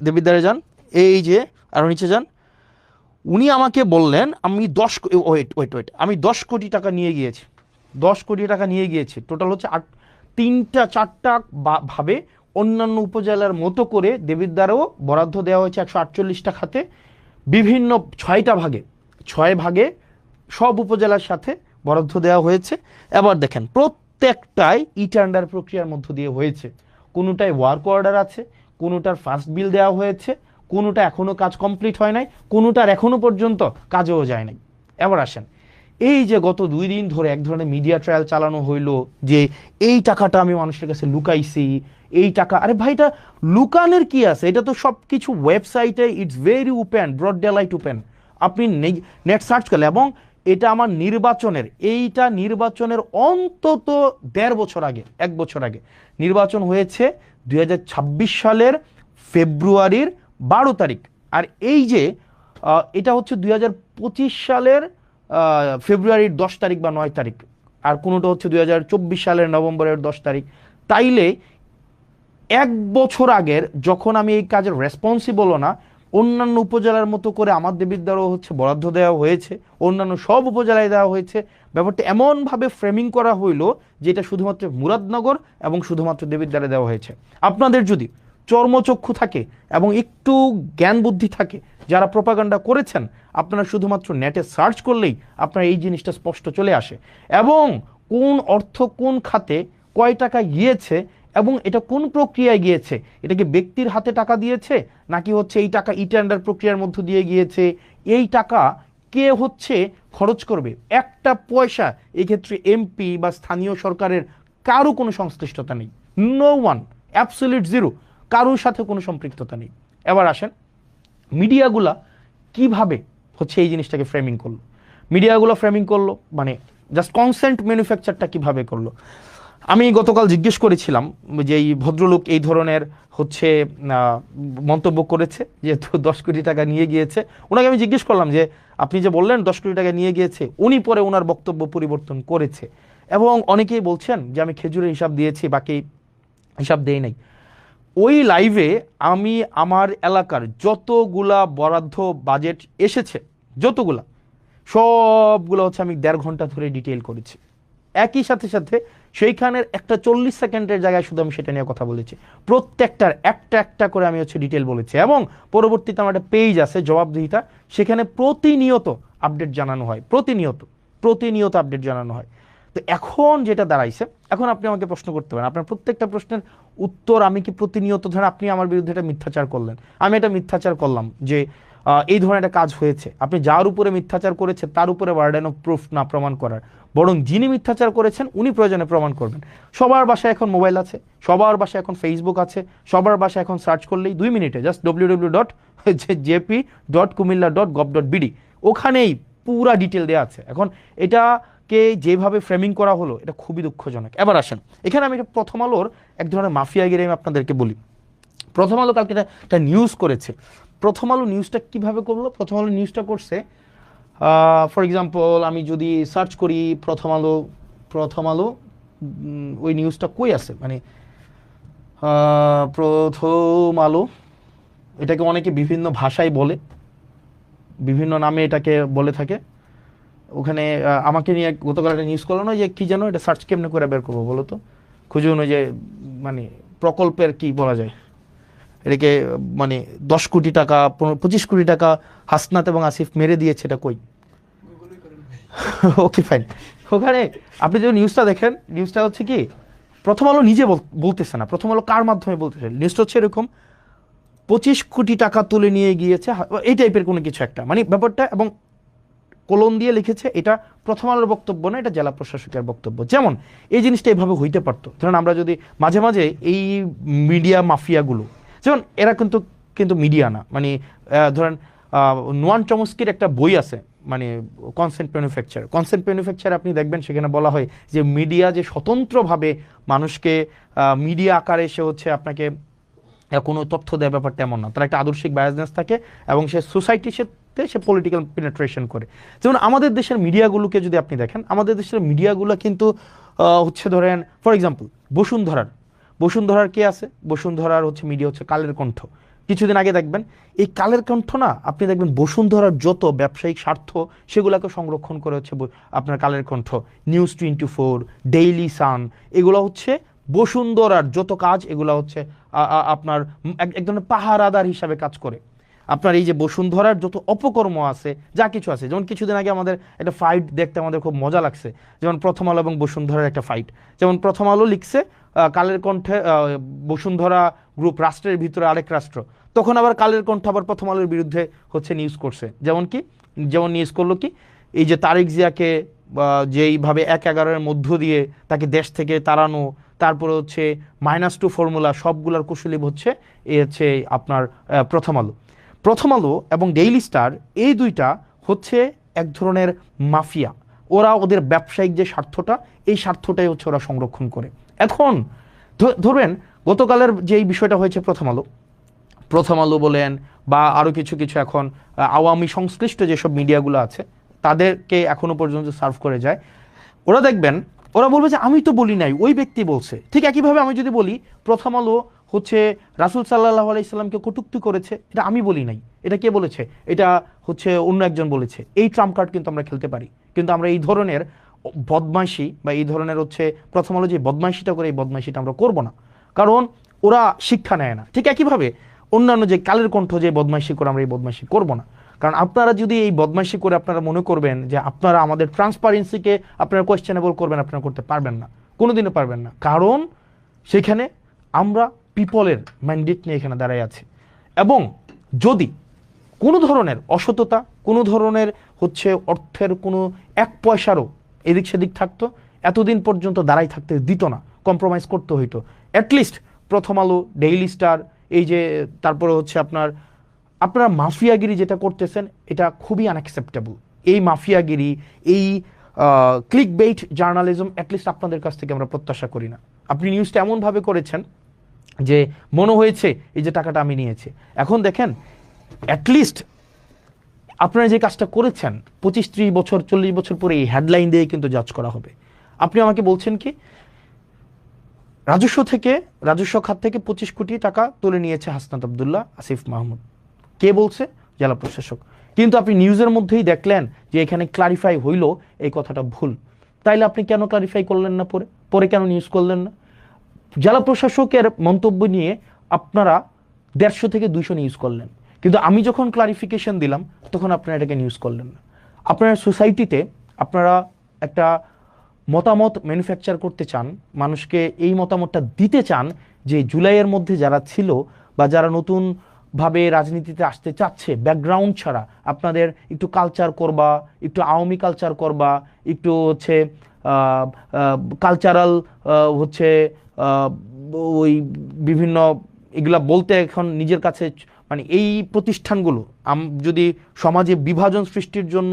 দেবিদ্বারে যান, এই যে আরো নিচে যান। উনি আমাকে বললেন আমি 10 কোটি টাকা নিয়ে গিয়েছি, 10 কোটি টাকা নিয়ে গিয়েছি। টোটাল হচ্ছে 3-4টা ভাবে অন্যান্য উপজেলার মতো করে দেবিদ্বারেও বরাদ্দ দেওয়া হয়েছে 148টা খাতে, বিভিন্ন 6টা ভাগে, 6 ভাগে সব উপজেলার সাথে বরাদ্দ দেওয়া হয়েছে। এবার দেখেন প্রত্যেকটাই ই টেন্ডার প্রক্রিয়ার মধ্য দিয়ে হয়েছে, কোনোটায় ওয়ার্ক অর্ডার আছে, কোনোটার ফার্স্ট বিল দেওয়া হয়েছে, কোনোটা এখনো কাজ কমপ্লিট হয় নাই, কোনোটার এখনো পর্যন্ত কাজেও যায় নাই। এবার আসেন এই যে গত 2 দিন ধরে এক ধরনের মিডিয়া ট্রায়াল চালানো হইলো যে এই টাকাটা আমি মানুষের কাছে লুকাইছি, এই টাকা, আরে ভাই এটা লুকানোর কি আছে, এটা তো সব কিছু ওয়েবসাইটে it's very open, broad daylight open, আপনি নেট সার্চ করলে। এবং এটা আমার নির্বাচনের অন্তত 1.5 বছর আগে, 1 বছর আগে নির্বাচন হয়েছে 2026 সালের ফেব্রুয়ারির 12 তারিখ। আর এই যে এটা হচ্ছে 2025 সালের ফেব্রুয়ারির 10 তারিখ বা 9 তারিখ, আর কোনোটা হচ্ছে 2024 সালের নভেম্বরের 10 তারিখ। তাইলে 1 বছর আগের যখন আমি এই কাজের রেসপন্সিবলও না, অন্যান্য উপজেলার মতো করে আমার দেবিদ্বারও হচ্ছে বরাদ্দ দেওয়া হয়েছে, অন্যান্য সব উপজেলায় দেওয়া হয়েছে। ব্যাপারটা এমনভাবে ফ্রেমিং করা হইলো যেটা শুধুমাত্র মুরাদনগর এবং শুধুমাত্র দেবিদ্বারে দেওয়া হয়েছে। আপনাদের যদি চর্মচক্ষু থাকে এবং একটু জ্ঞান বুদ্ধি থাকে, যারা প্রপাগান্ডা করেছেন, আপনারা শুধুমাত্র নেটে সার্চ করলেই আপনার এই জিনিসটা স্পষ্ট চলে আসে, এবং কোন অর্থ কোন খাতে কয় টাকা গিয়েছে এবং এটা কোন প্রক্রিয়ায় গিয়েছে, এটা কি ব্যক্তির হাতে টাকা দিয়েছে নাকি হচ্ছে এই টাকা ই টেন্ডার প্রক্রিয়ার মধ্য দিয়ে গিয়েছে, এই টাকা কে হচ্ছে খরচ করবে, একটা পয়সা এক্ষেত্রে এমপি বা স্থানীয় সরকারের কারো কোনো সংশ্লিষ্টতা নেই, নো ওয়ান, অ্যাবসলিউট জিরো, কারোর সাথে কোনো সম্পৃক্ততা নেই। এবার আসেন মিডিয়াগুলা কিভাবে হচ্ছে এই জিনিসটাকে ফ্রেমিং করলো। মিডিয়াগুলো ফ্রেমিং করলো মানে জাস্ট কনসেন্ট ম্যানুফ্যাকচারটা কিভাবে করলো। আমি গতকাল জিজ্ঞেস করেছিলাম যে এই ভদ্রলোক এই ধরনের হচ্ছে মন্তব্য করেছে, যেহেতু 10 কোটি টাকা নিয়ে গিয়েছে, ওনাকে আমি জিজ্ঞেস করলাম যে আপনি যে বললেন 10 কোটি টাকা নিয়ে গিয়েছে, উনি পরে ওনার বক্তব্য পরিবর্তন করেছে এবং অনেকেই বলছেন যে আমি খেজুরের হিসাব দিয়েছি, বাকি হিসাব দেই নাই। ওই লাইভে আমি আমার এলাকার যতগুলা বরাদ্দ বাজেট এসেছে, যতগুলা, সবগুলো হচ্ছে আমি 1.5 ঘন্টা ধরে ডিটেইল করেছি। একই সাথে সাথে সেইখানের একটা 40 সেকেন্ডের জায়গায় শুধু আমি সেটা নিয়ে কথা বলেছি, প্রত্যেকটার একটা একটা করে আমি হচ্ছে ডিটেল বলেছি। এবং পরবর্তীতে আমার একটা পেজ আছে জবাবদিহিতা, সেখানে প্রতিনিয়ত আপডেট জানানো হয়, প্রতিনিয়ত আপডেট জানানো হয়। তো এখন যেটা দাঁড়াইছে, এখন আপনি আমাকে প্রশ্ন করতে পারেন, আপনার প্রত্যেকটা প্রশ্নের উত্তর আমি কি প্রতিনিয়ত, ধরেন আপনি আমার বিরুদ্ধে একটা মিথ্যাচার করলেন, আমি একটা মিথ্যাচার করলাম যে এই ধরনের একটা কাজ হয়েছে, আপনি যার উপরে মিথ্যাচার করেছে তার উপরে বার্ডেন অফ প্রুফ না প্রমাণ করার, বরং যিনি মিথ্যাচার করেছেন উনি প্রয়োজনে প্রমাণ করবেন। সবার বাসায় এখন মোবাইল আছে, সবার বাসায় এখন ফেসবুক আছে, সবার বাসায় এখন সার্চ করলেই 2 মিনিটে জাস্ট www.jp.kumilla.gov.bd, ওখানেই পুরা ডিটেল দেওয়া আছে। এখন এটাকে যেভাবে ফ্রেমিং করা হলো এটা খুবই দুঃখজনক। এবার আসেন এখানে আমি প্রথম আলোর এক ধরনের মাফিয়াগিরি আমি আপনাদেরকে বলি। প্রথম আলো কালকে একটা নিউজ করেছে। প্রথম আলো নিউজটা কিভাবে করলো? প্রথম আলো নিউজটা করছে, ফর এক্সাম্পল আমি যদি সার্চ করি প্রথম আলো ওই নিউজটা কই আছে, মানে প্রথম আলো, এটাকে অনেকে বিভিন্ন ভাষায় বলে, বিভিন্ন নামে এটাকে বলে থাকে। ওখানে আমাকে নিয়ে গতকাল একটা নিউজ করলো না, যে কি যেন, এটা সার্চ কেমনে করে বের করবো বলো তো, খুঁজুন ওই যে মানে প্রকল্পের কি বলা যায় এটাকে, মানে 10 কোটি টাকা 25 কোটি টাকা হাসনাত এবং আসিফ মেরে দিয়েছে, এটা কই? Okay fine. ওখানে আপনি যে নিউজটা দেখেন, নিউজটা হচ্ছে কি, প্রথম আলো নিজে বলতেছে না, প্রথম আলো কার মাধ্যমে বলতেছে, নিউজটা হচ্ছে এরকম 25 কোটি টাকা তুলে নিয়ে গিয়েছে, এই টাইপের কোনো কিছু একটা মানে ব্যাপারটা, এবং কলম দিয়ে লিখেছে এটা প্রথম আলোর বক্তব্য না, এটা জেলা প্রশাসকের বক্তব্য। যেমন এই জিনিসটা এভাবে হইতে পারতো, ধরেন আমরা যদি মাঝে মাঝে এই মিডিয়া মাফিয়াগুলো, যেমন এরা কিন্তু মিডিয়া না, মানে ধরেন নোয়ান চমস্কির একটা বই আছে, মানে কনসেন্ট ম্যানুফ্যাকচার আপনি দেখবেন সেখানে বলা হয় যে মিডিয়া যে স্বতন্ত্রভাবে মানুষকে মিডিয়া আকারে সে হচ্ছে আপনাকে কোনো তথ্য দেয়, ব্যাপারটা এমন না, তার একটা আদর্শিক বায়াসনেস থাকে এবং সে সোসাইটির সাথে সে পলিটিক্যাল পেনিট্রেশন করে। যেমন আমাদের দেশের মিডিয়াগুলোকে যদি আপনি দেখেন, আমাদের দেশের মিডিয়াগুলো কিন্তু হচ্ছে ধরেন ফর এক্সাম্পল বসুন্ধরার কে আছে, বসুন্ধরার হচ্ছে মিডিয়া হচ্ছে কালের কণ্ঠ। কিছুদিন আগে দেখবেন এই কালের কণ্ঠ না, আপনি দেখবেন বসুন্ধরার যত ব্যবসায়িক স্বার্থ সেগুলোকে সংরক্ষণ করে হচ্ছে আপনার Kaler Kantho, news 24, Daily Sun, এগুলো হচ্ছে বসুন্ধরার যত কাজ, এগুলো হচ্ছে আপনার এক ধরনের পাহারাদার হিসাবে কাজ করে। আপনার এই যে বসুন্ধরার যত অপকর্ম আছে, যা কিছু আছে, যেমন কিছুদিন আগে আমাদের একটা ফাইট দেখতে আমাদের খুব মজা লাগছে, যেমন প্রথম আলো এবং বসুন্ধরার একটা ফাইট। যেমন প্রথম আলো লিখছে কালের কণ্ঠে বসুন্ধরা গ্রুপ রাষ্ট্রের ভিতরে আরেক রাষ্ট্র, তখন আবার কালের কণ্ঠ আবার প্রথম আলোর বিরুদ্ধে হচ্ছে নিউজ করছে। যেমন নিউজ করলো কি, এই যে তারেক জিয়াকে যেইভাবে 1/11 মধ্য দিয়ে তাকে দেশ থেকে তাড়ানো, তারপরে হচ্ছে -2 ফর্মুলা, সবগুলার কুশলী হচ্ছে এই হচ্ছে আপনার প্রথম আলো এবং ডেইলি স্টার, এই দুইটা হচ্ছে এক ধরনের মাফিয়া। ওরা ওদের ব্যবসায়িক যে স্বার্থটা, এই স্বার্থটাই হচ্ছে ওরা সংরক্ষণ করে। এখন ধরবেন গতকালের যে বিষয়টা হয়েছে, প্রথম আলো বলেন বা আরও কিছু এখন আওয়ামী সংশ্লিষ্ট যেসব মিডিয়াগুলো আছে তাদেরকে এখনো পর্যন্ত সার্ভ করে যায়, ওরা দেখবেন ওরা বলবে যে আমি তো বলি নাই, ওই ব্যক্তি বলছে। ঠিক একইভাবে আমি যদি বলি প্রথম আলো হচ্ছে রাসূল সাল্লাল্লাহু আলাইহি সাল্লামকে কটূক্তি করেছে, এটা আমি বলি নাই, এটা কে বলেছে, এটা হচ্ছে অন্য একজন বলেছে। এই ট্রাম্প কার্ড কিন্তু আমরা খেলতে পারি, কিন্তু আমরা এই ধরনের বদমাইশি বা এই ধরনের হচ্ছে প্রথম আলো যে বদমাইশিটা করে, এই বদমাইশিটা আমরা করব না, কারণ ওরা শিক্ষা নেয় না। ঠিক একইভাবে অন্যান্য যে কালের কণ্ঠ যে বদমাইশি করে, আমরা এই বদমাইশি করব না। কারণ আপনারা যদি এই বদমাইশি করে আপনারা মনে করবেন যে আপনারা আমাদের ট্রান্সপারেন্সিকে আপনারা কোয়েশ্চেনেবল করবেন, আপনারা করতে পারবেন না, কোনোদিনও পারবেন না। কারণ সেখানে আমরা পিপলের ম্যান্ডেট নিয়ে এখানে দাঁড়াই আছি। এবং যদি কোনো ধরনের অসততা, কোনো ধরনের হচ্ছে অর্থের কোনো এক পয়সারও এদিক সেদিক থাকতো, এতদিন পর্যন্ত দাঁড়াই থাকতে দিত না, কম্প্রোমাইজ করতে হইতো। অ্যাটলিস্ট প্রথম আলো, ডেইলি স্টার, এই যে তারপরে হচ্ছে আপনারা মাফিয়াগিরি যেটা করতেছেন এটা খুবই আনঅ্যাকসেপ্টেবল। এই মাফিয়াগিরি, এই ক্লিক বেইট জার্নালিজম অ্যাটলিস্ট আপনাদের কাছ থেকে আমরা প্রত্যাশা করি না। আপনি নিউজটা এমনভাবে করেছেন যে মনে হয়েছে এই যে টাকাটা আমি নিয়েছি। এখন দেখেন অ্যাটলিস্ট আপনারা যে কাজটা করেছেন 25-30 বছর 40 বছর পরে এই হেডলাইন দিয়ে কিন্তু জাজ করা হবে। আপনি আমাকে বলছেন কি রাজস্ব খাত থেকে 25 কোটি টাকা তুলে নিয়েছে হাসনাত আব্দুল্লাহ, আসিফ মাহমুদ। কে বলছে? জেলা প্রশাসক। কিন্তু আপনি নিউজের মধ্যেই দেখলেন যে এখানে ক্লারিফাই হইল এই কথাটা ভুল। তাইলে আপনি কেন ক্লারিফাই করলেন না? পরে কেন নিউজ করলেন না? জেলা প্রশাসকের মন্তব্য নিয়ে আপনারা 150 থেকে 200 নিউজ করলেন, কিন্তু আমি যখন ক্লারিফিকেশন দিলাম তখন আপনারা এটাকে নিউজ করলেন না। আপনার সোসাইটিতে আপনারা একটা মতামত ম্যানুফ্যাকচার করতে চান, মানুষকে এই মতামতটা দিতে চান যে জুলাইয়ের মধ্যে যারা ছিল বা যারা নতুনভাবে রাজনীতিতে আসতে চাচ্ছে ব্যাকগ্রাউন্ড ছাড়া, আপনাদের একটু কালচার করবা, একটু আওয়ামী কালচার করবা, একটু হচ্ছে কালচারাল হচ্ছে ওই বিভিন্ন এগুলা বলতে এখন নিজের কাছে মানে এই প্রতিষ্ঠানগুলো যদি সমাজে বিভাজন সৃষ্টির জন্য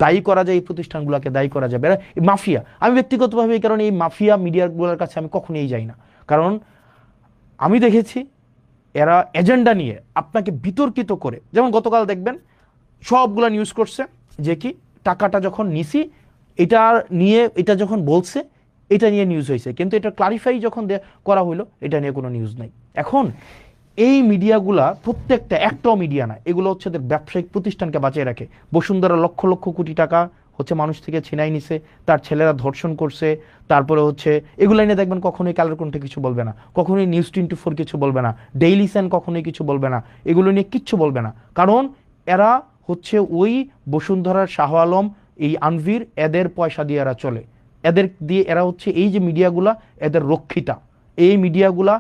দায়ী করা যায়, এই প্রতিষ্ঠানগুলোকে দায়ী করা যাবে। মাফিয়া, আমি ব্যক্তিগতভাবে এই কারণে এই মাফিয়া মিডিয়াগুলোর কাছে আমি কখনোই যাই না, কারণ আমি দেখেছি এরা এজেন্ডা নিয়ে আপনাকে বিতর্কিত করে, যেমন গতকাল দেখবেন সবগুলা নিউজ করছে যে কি টাকাটা যখন নিছি এটা যখন বলছে এটা নিয়ে নিউজ হয়েছে, কিন্তু এটা ক্লারিফাই যখন করা হলো এটা নিয়ে কোনো নিউজ নাই। এখন এই মিডিয়াগুলা প্রত্যেকটা একটাও মিডিয়া না, এগুলো হচ্ছে ব্যবসায়িক প্রতিষ্ঠানকে বাঁচিয়ে রাখে। বসুন্ধরা লক্ষ লক্ষ কোটি টাকা হচ্ছে মানুষ থেকে ছিনাই নিছে, তার ছেলেরা ধর্ষণ করছে, তারপরে হচ্ছে এগুলো নিয়ে দেখবেন কখনোই কালের কণ্ঠে কিছু বলবে না, কখনোই নিউজ 24 কিছু বলবে না, ডেইলি সান কখনোই কিছু বলবে না, এগুলো নিয়ে কিচ্ছু বলবে না, কারণ এরা হচ্ছে ওই বসুন্ধরার শাহ আলম, এই আনভির, এদের পয়সা দিয়ে এরা চলে, এদের দিয়ে এরা হচ্ছে এই যে মিডিয়াগুলা এদের রক্ষিতা, এই মিডিয়াগুলা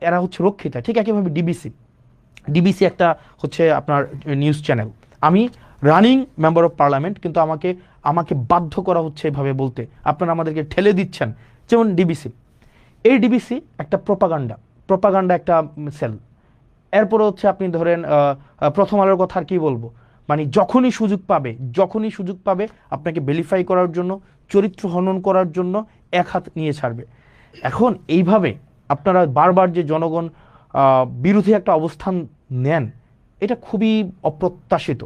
এরা হচ্ছে রক্ষিতা। ঠিক একইভাবে ডিবিসি একটা হচ্ছে আপনার নিউজ চ্যানেল, আমি রানিং মেম্বার অফ পার্লামেন্ট, কিন্তু আমাকে বাধ্য করা হচ্ছে এভাবে বলতে, আপনারা আমাদেরকে ঠেলে দিচ্ছেন। যেমন ডিবিসি একটা প্রপাগান্ডা একটা সেল। এরপরে হচ্ছে আপনি ধরেন প্রথম আলোর কথা আর কি বলবো, মানে যখনই সুযোগ পাবে আপনাকে ভেরিফাই করার জন্য, চরিত্র হনন করার জন্য এক হাত নিয়ে ছাড়বে। এখন এইভাবে আপনারা বারবার যে জনগণ বিরোধী একটা অবস্থান নেন, এটা খুবই অপ্রত্যাশিত।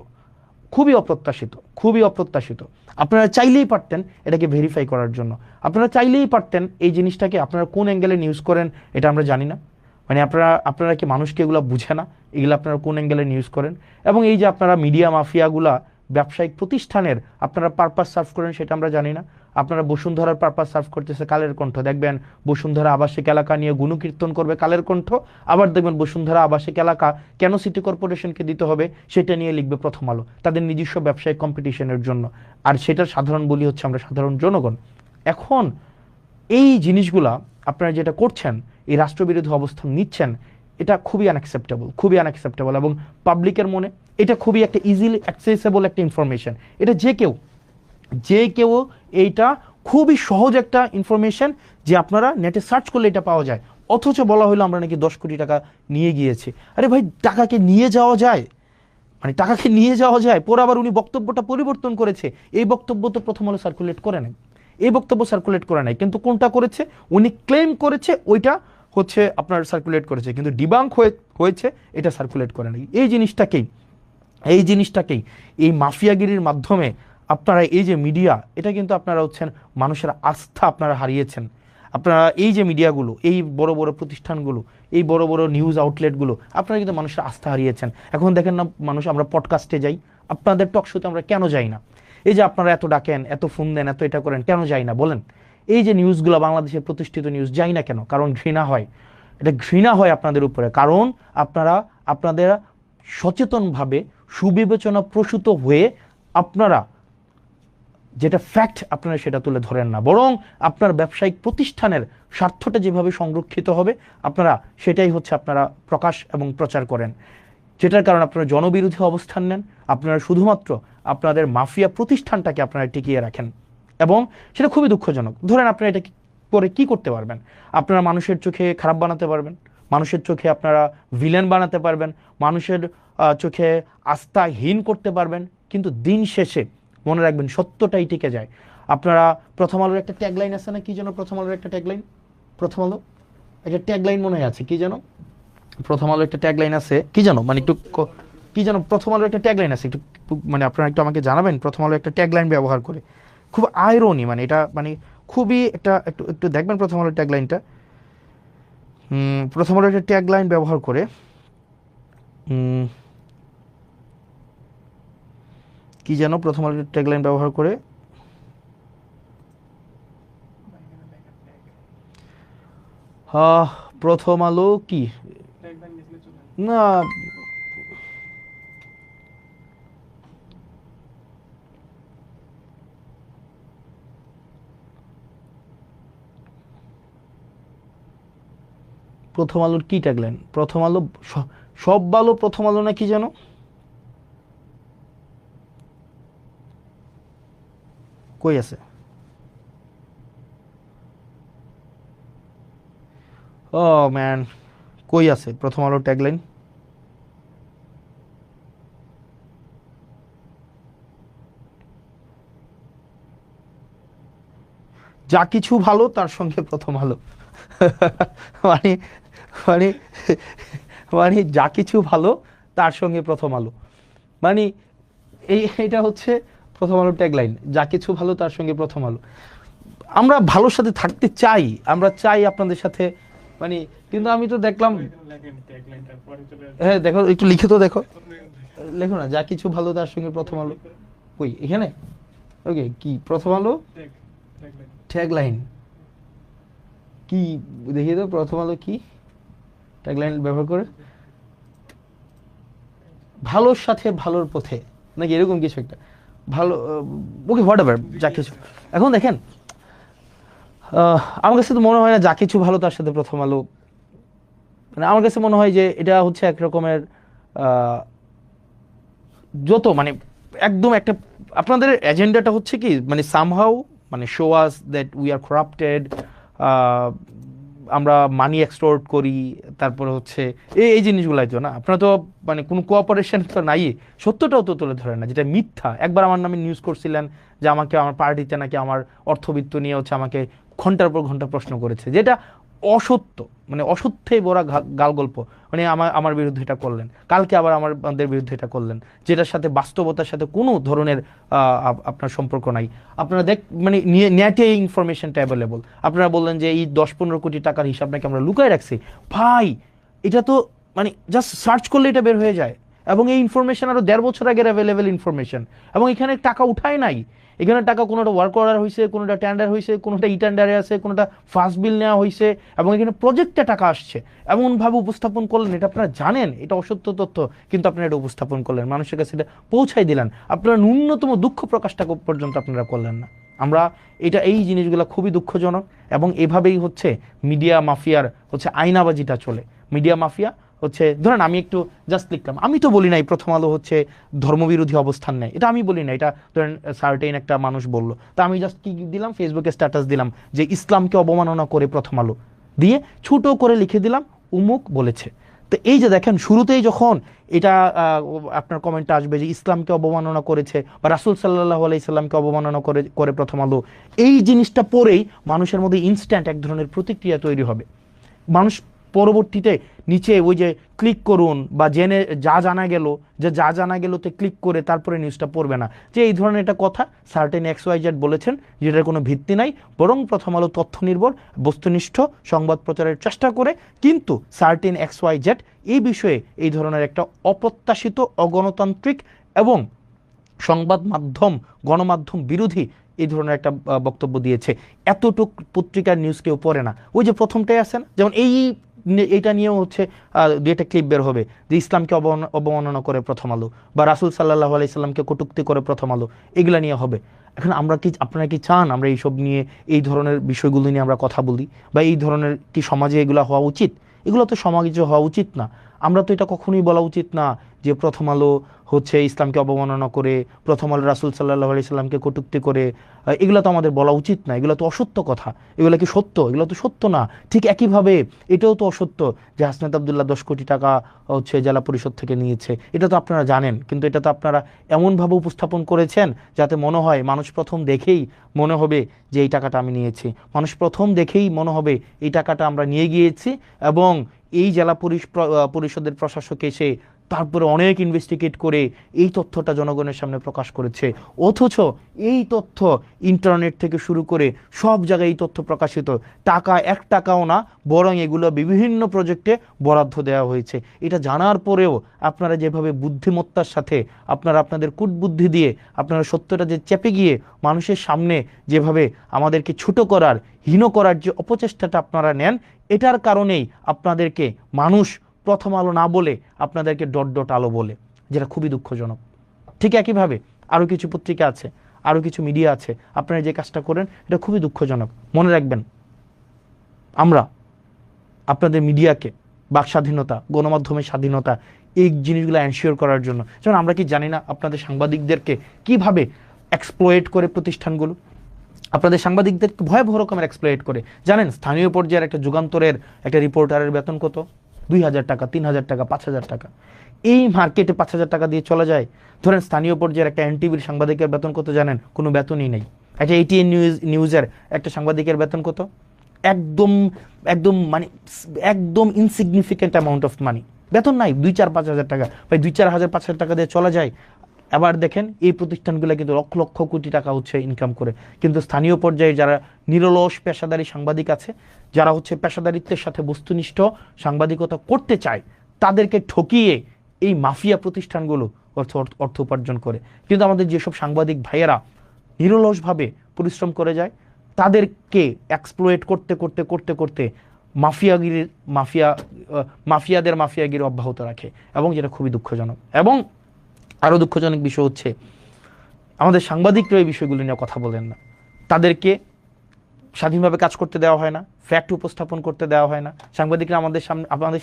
আপনারা চাইলেই পারতেন এটাকে ভেরিফাই করার জন্য, আপনারা চাইলেই পারতেন এই জিনিসটাকে, আপনারা কোন অ্যাঙ্গেলে নিউজ করেন এটা আমরা জানি না, মানে আপনারা কি মানুষকে এগুলো বুঝে না এগুলো আপনারা কোন অ্যাঙ্গেলে নিউজ করেন। এবং এই যে আপনারা মিডিয়া মাফিয়াগুলা ব্যবসায়িক প্রতিষ্ঠানের আপনারা পারপাস সার্ভ করেন সেটা আমরা জানি না। আপনারা বসুন্ধরার পারপাস সার্ভ করতেছে কালের কণ্ঠ, দেখবেন বসুন্ধরা আবাসিক এলাকা নিয়ে গুণকীর্তন করবে কালের কণ্ঠ, আবার দেখবেন বসুন্ধরা আবাসিক এলাকা কেন সিটি কর্পোরেশনকে দিতে হবে সেটা নিয়ে লিখবে প্রথম আলো, তাদের নিজস্ব ব্যবসায়িক কম্পিটিশনের জন্য, আর সেটার সাধারণ বলি হচ্ছে আমরা সাধারণ জনগণ। এখন এই জিনিসগুলা আপনারা যেটা করছেন, এই রাষ্ট্রবিরোধী অবস্থান নিচ্ছেন, এটা খুবই আনঅ্যাকসেপ্টেবল এবং পাবলিকের মনে এটা খুবই একটা ইজিলি অ্যাক্সেসেবল একটা ইনফরমেশন। এটা যে কেউ এইটা খুবই সহজ একটা ইনফরমেশন যে আপনারা নেটে সার্চ করলে এটা পাওয়া যায়, অথচ বলা হলো আমরা নাকি 10 কোটি টাকা নিয়ে গিয়েছি। আরে ভাই, টাকাকে নিয়ে যাওয়া যায়, পরে আবার উনি বক্তব্যটা পরিবর্তন করেছে, এই বক্তব্য তো প্রথম আলো সার্কুলেট করে নাই, কিন্তু কোনটা করেছে উনি ক্লেম করেছে ওইটা হচ্ছে আপনার সার্কুলেট করেছে, কিন্তু ডিবাঙ্ক হয়েছে এটা সার্কুলেট করে নাই। এই জিনিসটাকেই এই মাফিয়াগিরির মাধ্যমে আপনারা এই যে মিডিয়া, এটা কিন্তু আপনারা হচ্ছেন মানুষের আস্থা আপনারা হারিয়েছেন। আপনারা এই যে মিডিয়াগুলো, এই বড় বড় প্রতিষ্ঠানগুলো, এই বড় বড় নিউজ আউটলেটগুলো, আপনারা কিন্তু মানুষের আস্থা হারিয়েছেন। এখন দেখেন না মানুষ, আমরা পডকাস্টে যাই, আপনাদের টক শোতে আমরা কেন যাই না? এই যে আপনারা এত ডাকেন, এত ফোন দেন, এত এটা করেন, কেন যাই না বলেন? এই যে নিউজগুলো, বাংলাদেশের প্রতিষ্ঠিত নিউজ, যাই না কেন? কারণ ঘৃণা হয় আপনাদের উপরে, কারণ আপনাদের সচেতনভাবে সুবিবেচনা প্রসূত হয়ে আপনারা যেটা ফ্যাক্ট আপনারা সেটা তুলে ধরেন না, বরং আপনার ব্যবসায়িক প্রতিষ্ঠানের স্বার্থটা যেভাবে সংরক্ষিত হবে আপনারা সেটাই হচ্ছে আপনারা প্রকাশ এবং প্রচার করেন। যেটার কারণে আপনারা জনবিরোধী অবস্থান নেন, আপনারা শুধুমাত্র আপনাদের মাফিয়া প্রতিষ্ঠানটাকে আপনারা টিকিয়ে রাখেন, এবং সেটা খুবই দুঃখজনক। ধরেন আপনারা এটা করে কি করতে পারবেন? আপনারা মানুষের চোখে খারাপ বানাতে পারবেন, মানুষের চোখে আপনারা ভিলেন বানাতে পারবেন, মানুষের চোখে আস্থাহীন করতে পারবেন, কিন্তু দিন শেষে মনে রাখবেন সত্যটাই টিকে যায়। আপনারা প্রথম আলোর একটা ট্যাগলাইন আছে না, কি যেন প্রথম আলোর একটা ট্যাগলাইন, প্রথম আলো একটা ট্যাগলাইন মনে আছে, কি যেন প্রথম আলোর একটা ট্যাগলাইন আছে, কি যেন মানে একটু কি যেন প্রথম আলোর একটা ট্যাগলাইন আছে, একটু মানে আপনারা একটু আমাকে জানাবেন। প্রথম আলোর একটা ট্যাগলাইন ব্যবহার করে, খুব আয়রনি, মানে এটা মানে খুবই একটা একটু একটু দেখবেন প্রথম আলোর ট্যাগলাইনটা। প্রথম আলোর একটা ট্যাগলাইন ব্যবহার করে, কি যেন প্রথম আলোর ট্যাগলাইন ব্যবহার করে, প্রথম আলো কি না, প্রথম আলোর কি ট্যাগলাইন, প্রথম আলো সব ভালো প্রথম আলো না কি যেন, কই আছে? ও ম্যান, কই আছে প্রথম আলো ট্যাগলাইন? যা কিছু ভালো তার সঙ্গে প্রথম আলো। মানে মানে মানে যা কিছু ভালো তার সঙ্গে প্রথম আলো, মানে এটা হচ্ছে প্রথম আলো ট্যাগলাইন, যা কিছু ভালো তার সঙ্গে প্রথম আলো। আমরা ভালোর সাথে থাকতে চাই, আমরা চাই আপনাদের সাথে, মানে কিন্তু আমি তো দেখলাম, হ্যাঁ দেখো একটু লিখে তো দেখো, লেখো না, যা কিছু ভালো তার সঙ্গে প্রথম আলো, ওই এখানে ওকে কি প্রথম আলো ট্যাগলাইন কি, দেখিয়ে তো প্রথম আলো কি ট্যাগলাইন ব্যবহার করে, ভালোর সাথে ভালোর পথে নাকি এরকম কিছু একটা, ভালো ওকে হোয়াট এভার, যা কিছু। এখন দেখেন আমার কাছে তো মনে হয় না যা কিছু ভালো তার সাথে প্রথম আলো, মানে আমার কাছে মনে হয় যে এটা হচ্ছে এক রকমের যত মানে একদম একটা, আপনাদের এজেন্ডাটা হচ্ছে কি মানে সামহাউ মানে show us that we are corrupted, আমরা মানি এক্সটোর্ট করি, তারপরে হচ্ছে এই জিনিসগুলাই তো না, আপনারা তো মানে কোনো কোঅপারেশন তো নাই, সত্যটাও তো তুলে ধরে না, যেটা মিথ্যা। একবার আমার নামে নিউজ করছিলেন যে আমাকে আমার পার্টিতে নাকি আমার অর্থবিত্ত নিয়ে হচ্ছে আমাকে ঘন্টার পর ঘন্টা প্রশ্ন করেছে, যেটা অসত্য, মানে অসত্যে বড় গাল গল্প, মানে আমার বিরুদ্ধে এটা করলেন, কালকে আবার আমাদের বিরুদ্ধে এটা করলেন, যেটার সাথে বাস্তবতার সাথে কোনো ধরনের আপনার সম্পর্ক নাই। আপনারা মানে নেটে এই ইনফরমেশনটা অ্যাভেলেবল, আপনারা বললেন যে এই 10-15 কোটি টাকার হিসাব নাকি আমরা লুকায় রাখছি। ভাই এটা তো মানে জাস্ট সার্চ করলে এটা বের হয়ে যায়, এবং এই ইনফরমেশন আরো 1.5 বছর আগের অ্যাভেলেবেল ইনফরমেশন, এবং এখানে টাকা উঠায় নাই, এখানে টাকা কোনোটা ওয়ার্ক অর্ডার হয়েছে, কোনোটা টেন্ডার হয়েছে, কোনোটা ই টেন্ডারে আছে, কোনোটা ফার্স্ট বিল নেওয়া হয়েছে, এবং এখানে প্রজেক্টে টাকা আসছে, এমনভাবে উপস্থাপন করলেন, এটা আপনারা জানেন এটা অসত্য তথ্য, কিন্তু আপনারা এটা উপস্থাপন করলেন, মানুষের কাছে এটা পৌঁছাই দিলেন, আপনারা ন্যূনতম দুঃখ প্রকাশটা পর্যন্ত আপনারা করলেন না। আমরা এই জিনিসগুলো খুবই দুঃখজনক, এবং এভাবেই হচ্ছে মিডিয়া মাফিয়ার হচ্ছে আয়নাবাজিটা চলে। মিডিয়া মাফিয়া হচ্ছে, ধরেন আমি একটু জাস্ট লিখলাম, আমি তো বলি নাই প্রথম আলো হচ্ছে ধর্মবিরোধী অবস্থান নেয়, এটা আমি বলি না, এটা ধরেন সার্টেইন একটা মানুষ বললো, তা আমি জাস্ট কি দিলাম, ফেসবুকে স্ট্যাটাস দিলাম যে ইসলামকে অবমাননা করে প্রথম আলো দিয়ে ছোট করে লিখে দিলাম উমুক বলেছে। তো এই যে দেখেন শুরুতেই যখন এটা আপনার কমেন্টটা আসবে যে ইসলামকে অবমাননা করেছে বা রাসূল সাল্লাল্লাহু আলাইহি সাল্লামকে অবমাননা করে প্রথম আলো, এই জিনিসটা পরেই মানুষের মধ্যে ইনস্ট্যান্ট এক ধরনের প্রতিক্রিয়া তৈরি হবে। মানুষ পরবর্তীতে নিচে ওই যে ক্লিক করুন বা জেনে যা জানা গেল তে ক্লিক করে তারপরে নিউজটা পড়বে না, যে এই ধরনের একটা কথা সার্টেন XYZ বলেছেন, যেটার কোনো ভিত্তি নাই, বরং প্রথম আলো তথ্য নির্ভর বস্তুনিষ্ঠ সংবাদ প্রচারের চেষ্টা করে, কিন্তু সার্টেন XYZ এই বিষয়ে এই ধরনের একটা অপ্রত্যাশিত, অগণতান্ত্রিক এবং সংবাদ মাধ্যম গণমাধ্যম বিরোধী এই ধরনের একটা বক্তব্য দিয়েছে। এতটুক পত্রিকার নিউজ কেউ পড়ে না। ওই যে প্রথমটাই আছেন, যেমন এইটা নিয়েও হচ্ছে দুইটা ক্লিপ বের হবে যে ইসলামকে অবমাননা করে প্রথম আলো বা রাসূল সাল্লাল্লাহু আলাইহি সাল্লামকে কটূক্তি করে প্রথম আলো, এগুলা নিয়ে হবে। এখন আপনারা কি চান আমরা এইসব নিয়ে, এই ধরনের বিষয়গুলো নিয়ে আমরা কথা বলি, বা এই ধরনের কি সমাজে এগুলা হওয়া উচিত? এগুলো তো সমাজে হওয়া উচিত না। আমরা তো এটা কখনোই বলা উচিত না যে প্রথম আলো হচ্ছে ইসলামকে অবমাননা করে, প্রথম আলো রাসূল সাল্লাল্লাহু আলাইহি সাল্লামকে কটূক্তি করে, এগুলো তো আমাদের বলা উচিত না। এগুলো তো অসত্য কথা। এগুলো কি সত্য? এগুলো তো সত্য না। ঠিক একইভাবে এটাও তো অসত্য যে হাসনাত আব্দুল্লাহ 10 কোটি টাকা হচ্ছে জেলা পরিষদ থেকে নিয়েছে। এটা তো আপনারা জানেন, কিন্তু এটা তো আপনারা এমনভাবে উপস্থাপন করেছেন যাতে মনে হয়, মানুষ প্রথম দেখেই মনে হবে যে এই টাকাটা আমি নিয়েছি, মানুষ প্রথম দেখেই মনে হবে এই টাকাটা আমরা নিয়ে গিয়েছি। এবং এই জেলা পরিষদের প্রশাসক এসে তারপরে অনেক ইনভেস্টিগেট করে এই তথ্যটা জনগণের সামনে প্রকাশ করেছে। অথচ এই তথ্য ইন্টারনেট থেকে শুরু করে সব জায়গায় এই তথ্য প্রকাশিত। টাকা 1 টাকাও না, বরং এগুলো বিভিন্ন প্রজেক্টে বরাদ্দ দেওয়া হয়েছে। এটা জানার পরেও আপনারা যেভাবে বুদ্ধিমত্তার সাথে আপনারা আপনাদের কূটবুদ্ধি দিয়ে আপনারা সত্যটা যে চেপে গিয়ে মানুষের সামনে যেভাবে আমাদেরকে ছোট করার, হীন করার যে অপচেষ্টাটা আপনারা নেন, এটার কারণেই আপনাদেরকে মানুষ প্রথম আলো না বলে আপনাদেরকে ডট ডট আলো বলে, যেটা খুবই দুঃখজনক। ঠিক একইভাবে আরও কিছু পত্রিকা আছে, আরও কিছু মিডিয়া আছে, আপনারা যে কাজটা করেন এটা খুবই দুঃখজনক। মনে রাখবেন, আমরা আপনাদের মিডিয়াকে, বাক স্বাধীনতা, গণমাধ্যমের স্বাধীনতা, এই জিনিসগুলো এনশিওর করার জন্য, যেমন আমরা কি জানি না আপনাদের সাংবাদিকদেরকে কিভাবে এক্সপ্লয়েট করে প্রতিষ্ঠানগুলো, আপনাদের সাংবাদিকদেরকে ভয়াবহ রকমের এক্সপ্লয়েট করে। জানেন স্থানীয় পর্যায়ের একটা যুগান্তরের একটা রিপোর্টারের বেতন কত? 2,000 টাকা, 3,000 টাকা, 5,000 টাকা। এই মার্কেটে 5,000 টাকা দিয়ে চলে যায়। ধরেন স্থানীয় পর্যায়ের একটা এনটিভির সাংবাদিকের বেতন কত জানেন? কোনো বেতনই নেই। একটা এটিএন নিউজের একটা সাংবাদিকের বেতন কত? একদম একদম মানে একদম ইনসিগনিফিকেন্ট অ্যামাউন্ট অফ মানি, বেতন নাই। 2-4-5 হাজার টাকা, ভাই 2-4 হাজার 5,000 টাকা দিয়ে চলা যায়। আবার দেখেন এই প্রতিষ্ঠানগুলো কিন্তু লক্ষ লক্ষ কোটি টাকা হচ্ছে ইনকাম করে, কিন্তু স্থানীয় পর্যায়ে যারা নিরলস পেশাদারী সাংবাদিক আছে, যারা হচ্ছে পেশাদারিত্বের সাথে বস্তুনিষ্ঠ সাংবাদিকতা করতে চায়, তাদেরকে ঠকিয়ে এই মাফিয়া প্রতিষ্ঠানগুলো অর্থ উপার্জন করে। কিন্তু আমাদের যেসব সাংবাদিক ভাইয়েরা নিরলসভাবে পরিশ্রম করে যায়, তাদেরকে এক্সপ্লয়েট করতে করতে করতে করতে মাফিয়াদের মাফিয়াগিরি অব্যাহত রাখে, এবং যেটা খুবই দুঃখজনক। এবং আরও দুঃখজনক বিষয় হচ্ছে আমাদের সাংবাদিকরা এই বিষয়গুলো নিয়ে কথা বলেন না। তাদেরকে স্বাধীনভাবে কাজ করতে দেওয়া হয় না, ফ্যাক্ট উপস্থাপন করতে দেওয়া হয় না। সাংবাদিকরা আমাদের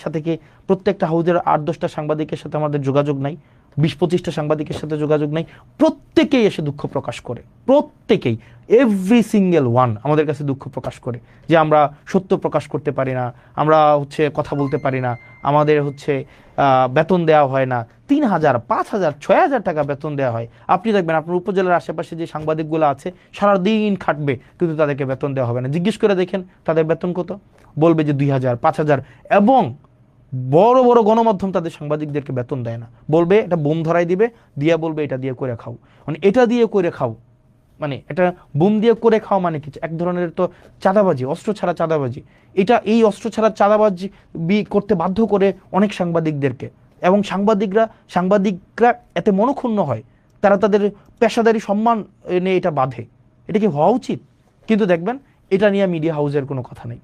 সাথে কি প্রত্যেকটা হাউজের 8-10টা সাংবাদিকের সাথে আমাদের যোগাযোগ নাই, 20-25টা সাংবাদিকের সাথে যোগাযোগ নাই। প্রত্যেকেই এসে দুঃখ প্রকাশ করে, প্রত্যেকেই, এভরি সিঙ্গেল ওয়ান আমাদের কাছে দুঃখ প্রকাশ করে যে আমরা সত্য প্রকাশ করতে পারি না, আমরা হচ্ছে কথা বলতে পারি না, আমাদের হচ্ছে বেতন দেওয়া হয় না। 3,000, 5,000, 6,000 টাকা বেতন দেওয়া হয়। আপনি দেখবেন আপনার উপজেলার আশেপাশে যে সাংবাদিকগুলো আছে সারাদিন খাটবে, কিন্তু তাদেরকে বেতন দেওয়া হবে না। জিজ্ঞেস করে দেখেন তাদের বেতন কত, বলবে যে 2,000, 5,000। এবং বড় বড় গণমাধ্যম তাদের সাংবাদিকদেরকে বেতন দেয় না, বলবে এটা বোম ধরাই দিবে, দিয়া বলবে এটা দিয়ে করে খাও। মানে এটা দিয়ে করে খাও, মানে এটা বোম দিয়ে করে খাওয়া মানে কি? এক ধরনের তো চাঁদাবাজি, অস্ত্র ছাড়া চাঁদাবাজি। এই অস্ত্র ছাড়া চাঁদাবাজি করতে বাধ্য করে অনেক সাংবাদিকদেরকে। এবং সাংবাদিকরা এতে মনক্ষুণ্ণ হয়, তারা তাদের পেশাদারি সম্মান নিয়ে এটা বাঁধে। এটা কি হওয়া উচিত? কিন্তু দেখবেন এটা নিয়ে মিডিয়া হাউসের কোনো কথা নেই,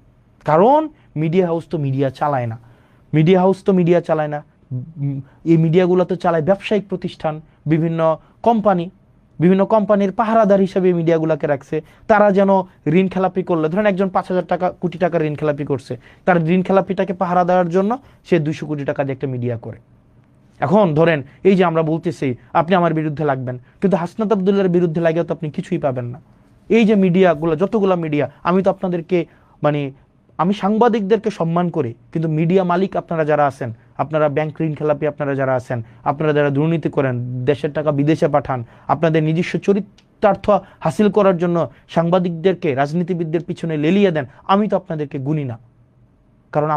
কারণ মিডিয়া হাউস তো মিডিয়া চালায় না। এই মিডিয়াগুলো তো চালায় ব্যবসায়িক প্রতিষ্ঠান, বিভিন্ন কোম্পানির পাহারাদার হিসেবে মিডিয়াগুলোকে রাখছে। তারা যেন ঋণ খেলাপি করলে, ধরেন একজন 5,000 কোটি টাকার ঋণ খেলাপি করছে, তার ঋণ খেলাপিটাকে পাহারা দেওয়ার জন্য সে 200 কোটি টাকা দিয়ে একটা মিডিয়া করে। এখন ধরেন এই যে আমরা বলতেছি আপনি আমার বিরুদ্ধে লাগবেন, কিন্তু হাসনাত আব্দুল্লাহর বিরুদ্ধে লাগেও তো আপনি কিছুই পাবেন না। এই যে মিডিয়াগুলো, যতগুলো মিডিয়া, আমি তো আপনাদেরকে আমি সাংবাদিকদেরকে সম্মান করি, কিন্তু মিডিয়া মালিক আপনারা যারা আছেন, আপনারা ব্যাংক ঋণ খেলাপি আপনারা যারা আছেন, আপনারা যারা দুর্নীতি করেন, দেশের টাকা বিদেশে পাঠান, আপনাদের নিজস্ব চরিতার্থ হাসিল করার জন্য সাংবাদিকদেরকে রাজনীতিবিদদের পিছনে লেলিয়ে দেন, আমি তো আপনাদেরকে গুনি না। কারণ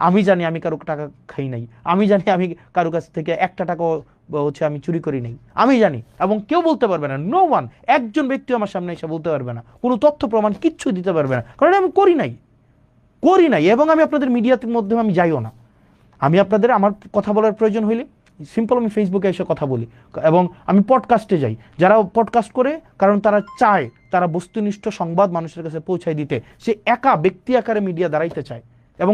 আমি জানি আমি কারো টাকা খাই নাই, আমি জানি আমি কারো কাছ থেকে একটা টাকা হচ্ছে আমি চুরি করি নাই, আমি জানি। এবং কেউ বলতে পারবে না, নো ওয়ান, একজন ব্যক্তি আমার সামনে এসে বলতে পারবে না, কোনো তথ্য প্রমাণ কিচ্ছু দিতে পারবে না, কারণ আমি করি নাই। এবং আমি আপনাদের মিডিয়াতে মধ্যে আমি যাইও না। আমার কথা বলার প্রয়োজন হইলে সিম্পল আমি ফেসবুকে এসে কথা বলি, এবং আমি পডকাস্টে যাই। যারা পডকাস্ট করে, কারণ তারা চায় তারা বস্তুনিষ্ঠ সংবাদ মানুষের কাছে পৌঁছায় দিতে, সে একা ব্যক্তি আকারে মিডিয়া দাঁড়াইতে চায়, এবং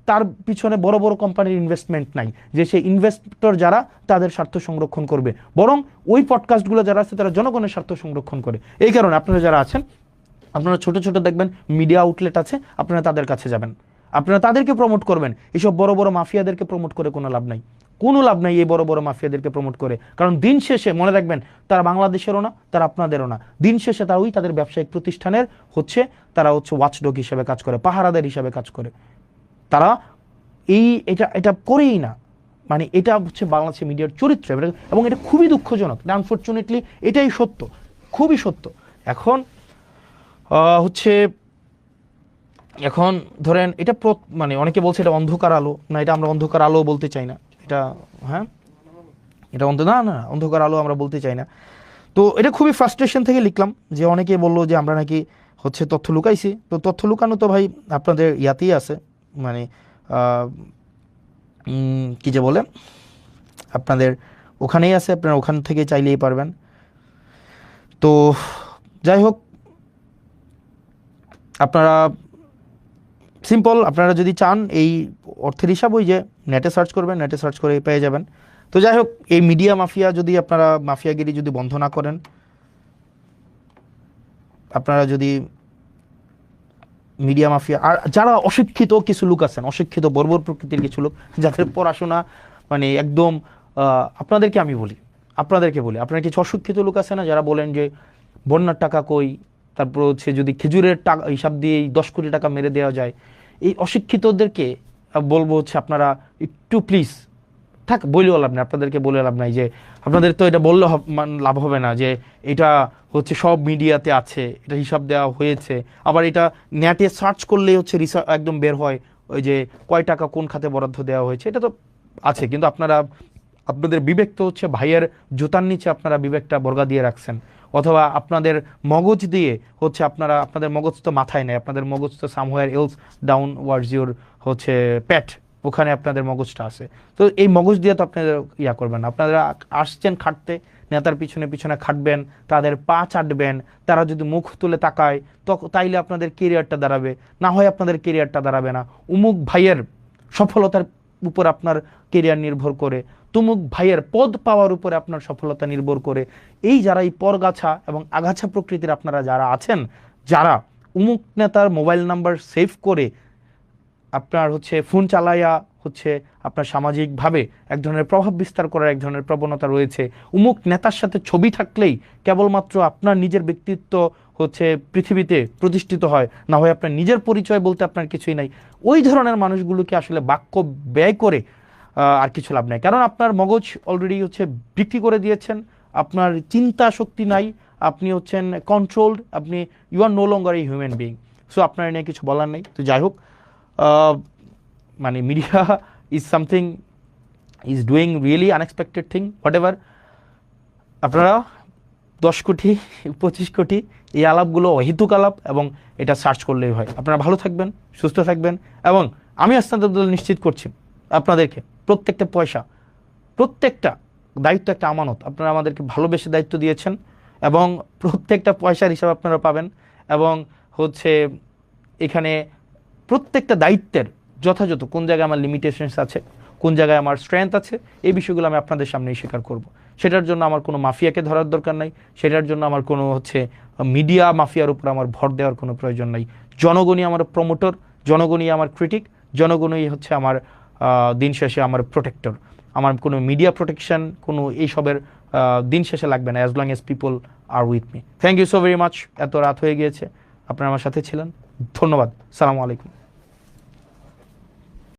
তার পিছনে বড় বড় কোম্পানির ইনভেস্টমেন্ট নাই যে সেই ইনভেস্টর যারা তাদের স্বার্থ সংরক্ষণ করবে, বরং ওই পডকাস্টগুলো যারা আছে তারা জনগণের স্বার্থ সংরক্ষণ করে। এই কারণে আপনারা যারা আছেন, আপনারা ছোট ছোট দেখবেন মিডিয়া আউটলেট আছে, আপনারা তাদের কাছে যাবেন, আপনারা তাদেরকে প্রমোট করবেন। এসব বড় বড় মাফিয়াদেরকে প্রমোট করে কোনো লাভ নাই, কোনো লাভ নাই এই বড় বড় মাফিয়াদেরকে প্রমোট করে। কারণ দিন শেষে মনে রাখবেন, তারা বাংলাদেশেরও না, তারা আপনাদেরও না। দিন শেষে তারা তাদের ব্যবসায়িক প্রতিষ্ঠানের তারা ওয়াচডগ হিসেবে কাজ করে, পাহারাদার হিসেবে কাজ করে। তারা এটা এটা করেই না। মানে এটা হচ্ছে বাংলাদেশের মিডিয়ার চরিত্র, এবং এটা খুবই দুঃখজনক। আনফরচুনেটলি এটাই সত্য, খুবই সত্য। এখন এখন ধরেন এটা মানে অনেকে বলছে এটা অন্ধকার আলো, না এটা আমরা অন্ধকার আলো বলতে চাই না, এটা হ্যাঁ এটা না অন্ধকার আলো আমরা বলতে চাই না। তো এটা খুবই ফ্রাস্ট্রেশন থেকে লিখলাম, যে অনেকে বললো যে আমরা নাকি তথ্য লুকাইছি। তো তথ্য লুকানো তো ভাই আপনাদের ইয়াতেই আছে, মানে কি যে বলে আপনাদের ওখানেই আছে, আপনারা ওখান থেকে চাইলেই পারবেন। তো যাই হোক, আপনারা সিম্পল, আপনারা যদি চান এই অর্থের হিসাব, ওই যে নেটে সার্চ করবেন, নেটে সার্চ করে পেয়ে যাবেন। তো যাই হোক, এই মিডিয়া মাফিয়া যদি আপনারা মাফিয়াগিরি যদি বন্ধ না করেন, আপনারা যদি মিডিয়া মাফিয়া আর যারা অশিক্ষিত কিছু লোক আছেন, অশিক্ষিত বর্বর প্রকৃতির কিছু লোক, যাদের পড়াশোনা মানে একদম, আপনাদেরকে বলি, আপনারা কিছু অশিক্ষিত লোক আছে না, যারা বলেন যে বন্যার টাকা কই, তারপর যদি খেজুরের টাকা হিসাব দিয়ে 10 কোটি টাকা মেরে দেওয়া যায়, এই অশিক্ষিতদেরকে বলবো আপনারা একটু প্লিজ বলেও লাভ নাই, আপনাদেরকে বলে লাভ নাই যে আপনাদের তো এটা বললে লাভ হবে না যে এটা সব মিডিয়াতে আছে, এটা হিসাব দেওয়া হয়েছে। আবার এটা নেটে সার্চ করলেই রিসার্চ একদম বের হয়, ওই যে কয় টাকা কোন খাতে বরাদ্দ দেওয়া হয়েছে, এটা তো আছে। কিন্তু আপনাদের বিবেক তো ভাইয়ের জুতার নিচে আপনারা বিবেকটা বর্গা দিয়ে রাখছেন, অথবা আপনাদের মগজ দিয়ে আপনাদের মগজ তো মাথায় নেই, আপনাদের মগজ তো somewhere else downwards your প্যাট, ওখানে আপনাদের মগজটা আছে। তো এই মগজ দিয়ে তো আপনাদের করবেন না। আপনারা আসছেন খাটতে, নেতার পিছনে পিছনে খাটবেন, তাদের পা চাটবেন, তারা যদি মুখ তুলে তাকায় তাইলে আপনাদের কেরিয়ারটা দাঁড়াবে, না হয় আপনাদের কেরিয়ারটা দাঁড়াবে না। উমুক ভাইয়ের সফলতার উপর আপনার কেরিয়ার নির্ভর করে, তুমুক ভাইয়ের পদ পাওয়ার উপরে আপনার সফলতা নির্ভর করে। এই যারা এই পরগাছা এবং আগাছা প্রকৃতির আপনারা যারা আছেন, যারা উমুক নেতার মোবাইল নাম্বার সেভ করে আপনার ফোন চালাইয়া আপনার সামাজিকভাবে এক ধরনের প্রভাব বিস্তার করার এক ধরনের প্রবণতা রয়েছে। উমুক নেতার সাথে ছবি থাকলেই কেবলমাত্র আপনার নিজের ব্যক্তিত্ব পৃথিবীতে প্রতিষ্ঠিত হয়, না হয় আপনার নিজের পরিচয় বলতে আপনার কিছুই নাই। ওই ধরনের মানুষগুলোকে আসলে বাক্য ব্যয় করে আর কিছু লাভ নাই, কারণ আপনার মগজ অলরেডি বিক্রি করে দিয়েছেন, আপনার চিন্তা শক্তি নাই, আপনি কন্ট্রোলড, আপনি you are no longer a human being. So আপনার নিয়ে কিছু বলার নেই। তো যাই হোক, মানে media is something is doing really unexpected thing, whatever. আপনারা 10 কোটি 25 কোটি এই আলাপগুলো অহেতুক আলাপ, এবং এটা সার্চ করলেই হয়। আপনারা ভালো থাকবেন, সুস্থ থাকবেন, এবং আমি হাসনাত আব্দুল নিশ্চিত করছি আপনাদেরকে প্রত্যেকটা পয়সা, প্রত্যেকটা দায়িত্ব একটা আমানত, আপনারা আমাদেরকে ভালোবেসে দায়িত্ব দিয়েছেন, এবং প্রত্যেকটা পয়সার হিসাব আপনারা পাবেন। এবং এখানে প্রত্যেকটা দায়িত্বের যথাযথ কোন জায়গায় আমার লিমিটেশনস আছে, কোন জায়গায় আমার স্ট্রেংথ আছে, এই বিষয়গুলো আমি আপনাদের সামনেই স্বীকার করব। সেটার জন্য আমার কোনো মাফিয়াকে ধরার দরকার নাই, সেটার জন্য আমার কোনো মিডিয়া মাফিয়ার উপর আমার ভর দেওয়ার কোনো প্রয়োজন নাই। জনগণই আমার প্রমোটর, জনগণই আমার ক্রিটিক, জনগণই আমার দিন শেষে আমার প্রোটেক্টর। আমার কোনো মিডিয়া প্রোটেকশন, কোনো এইসবের দিন শেষে লাগবে না, as long as people are with me. Thank you so very much. এত রাত হয়ে গিয়েছে, আপনারা আমার সাথে ছিলেন, ধন্যবাদ। সালামু আলাইকুম।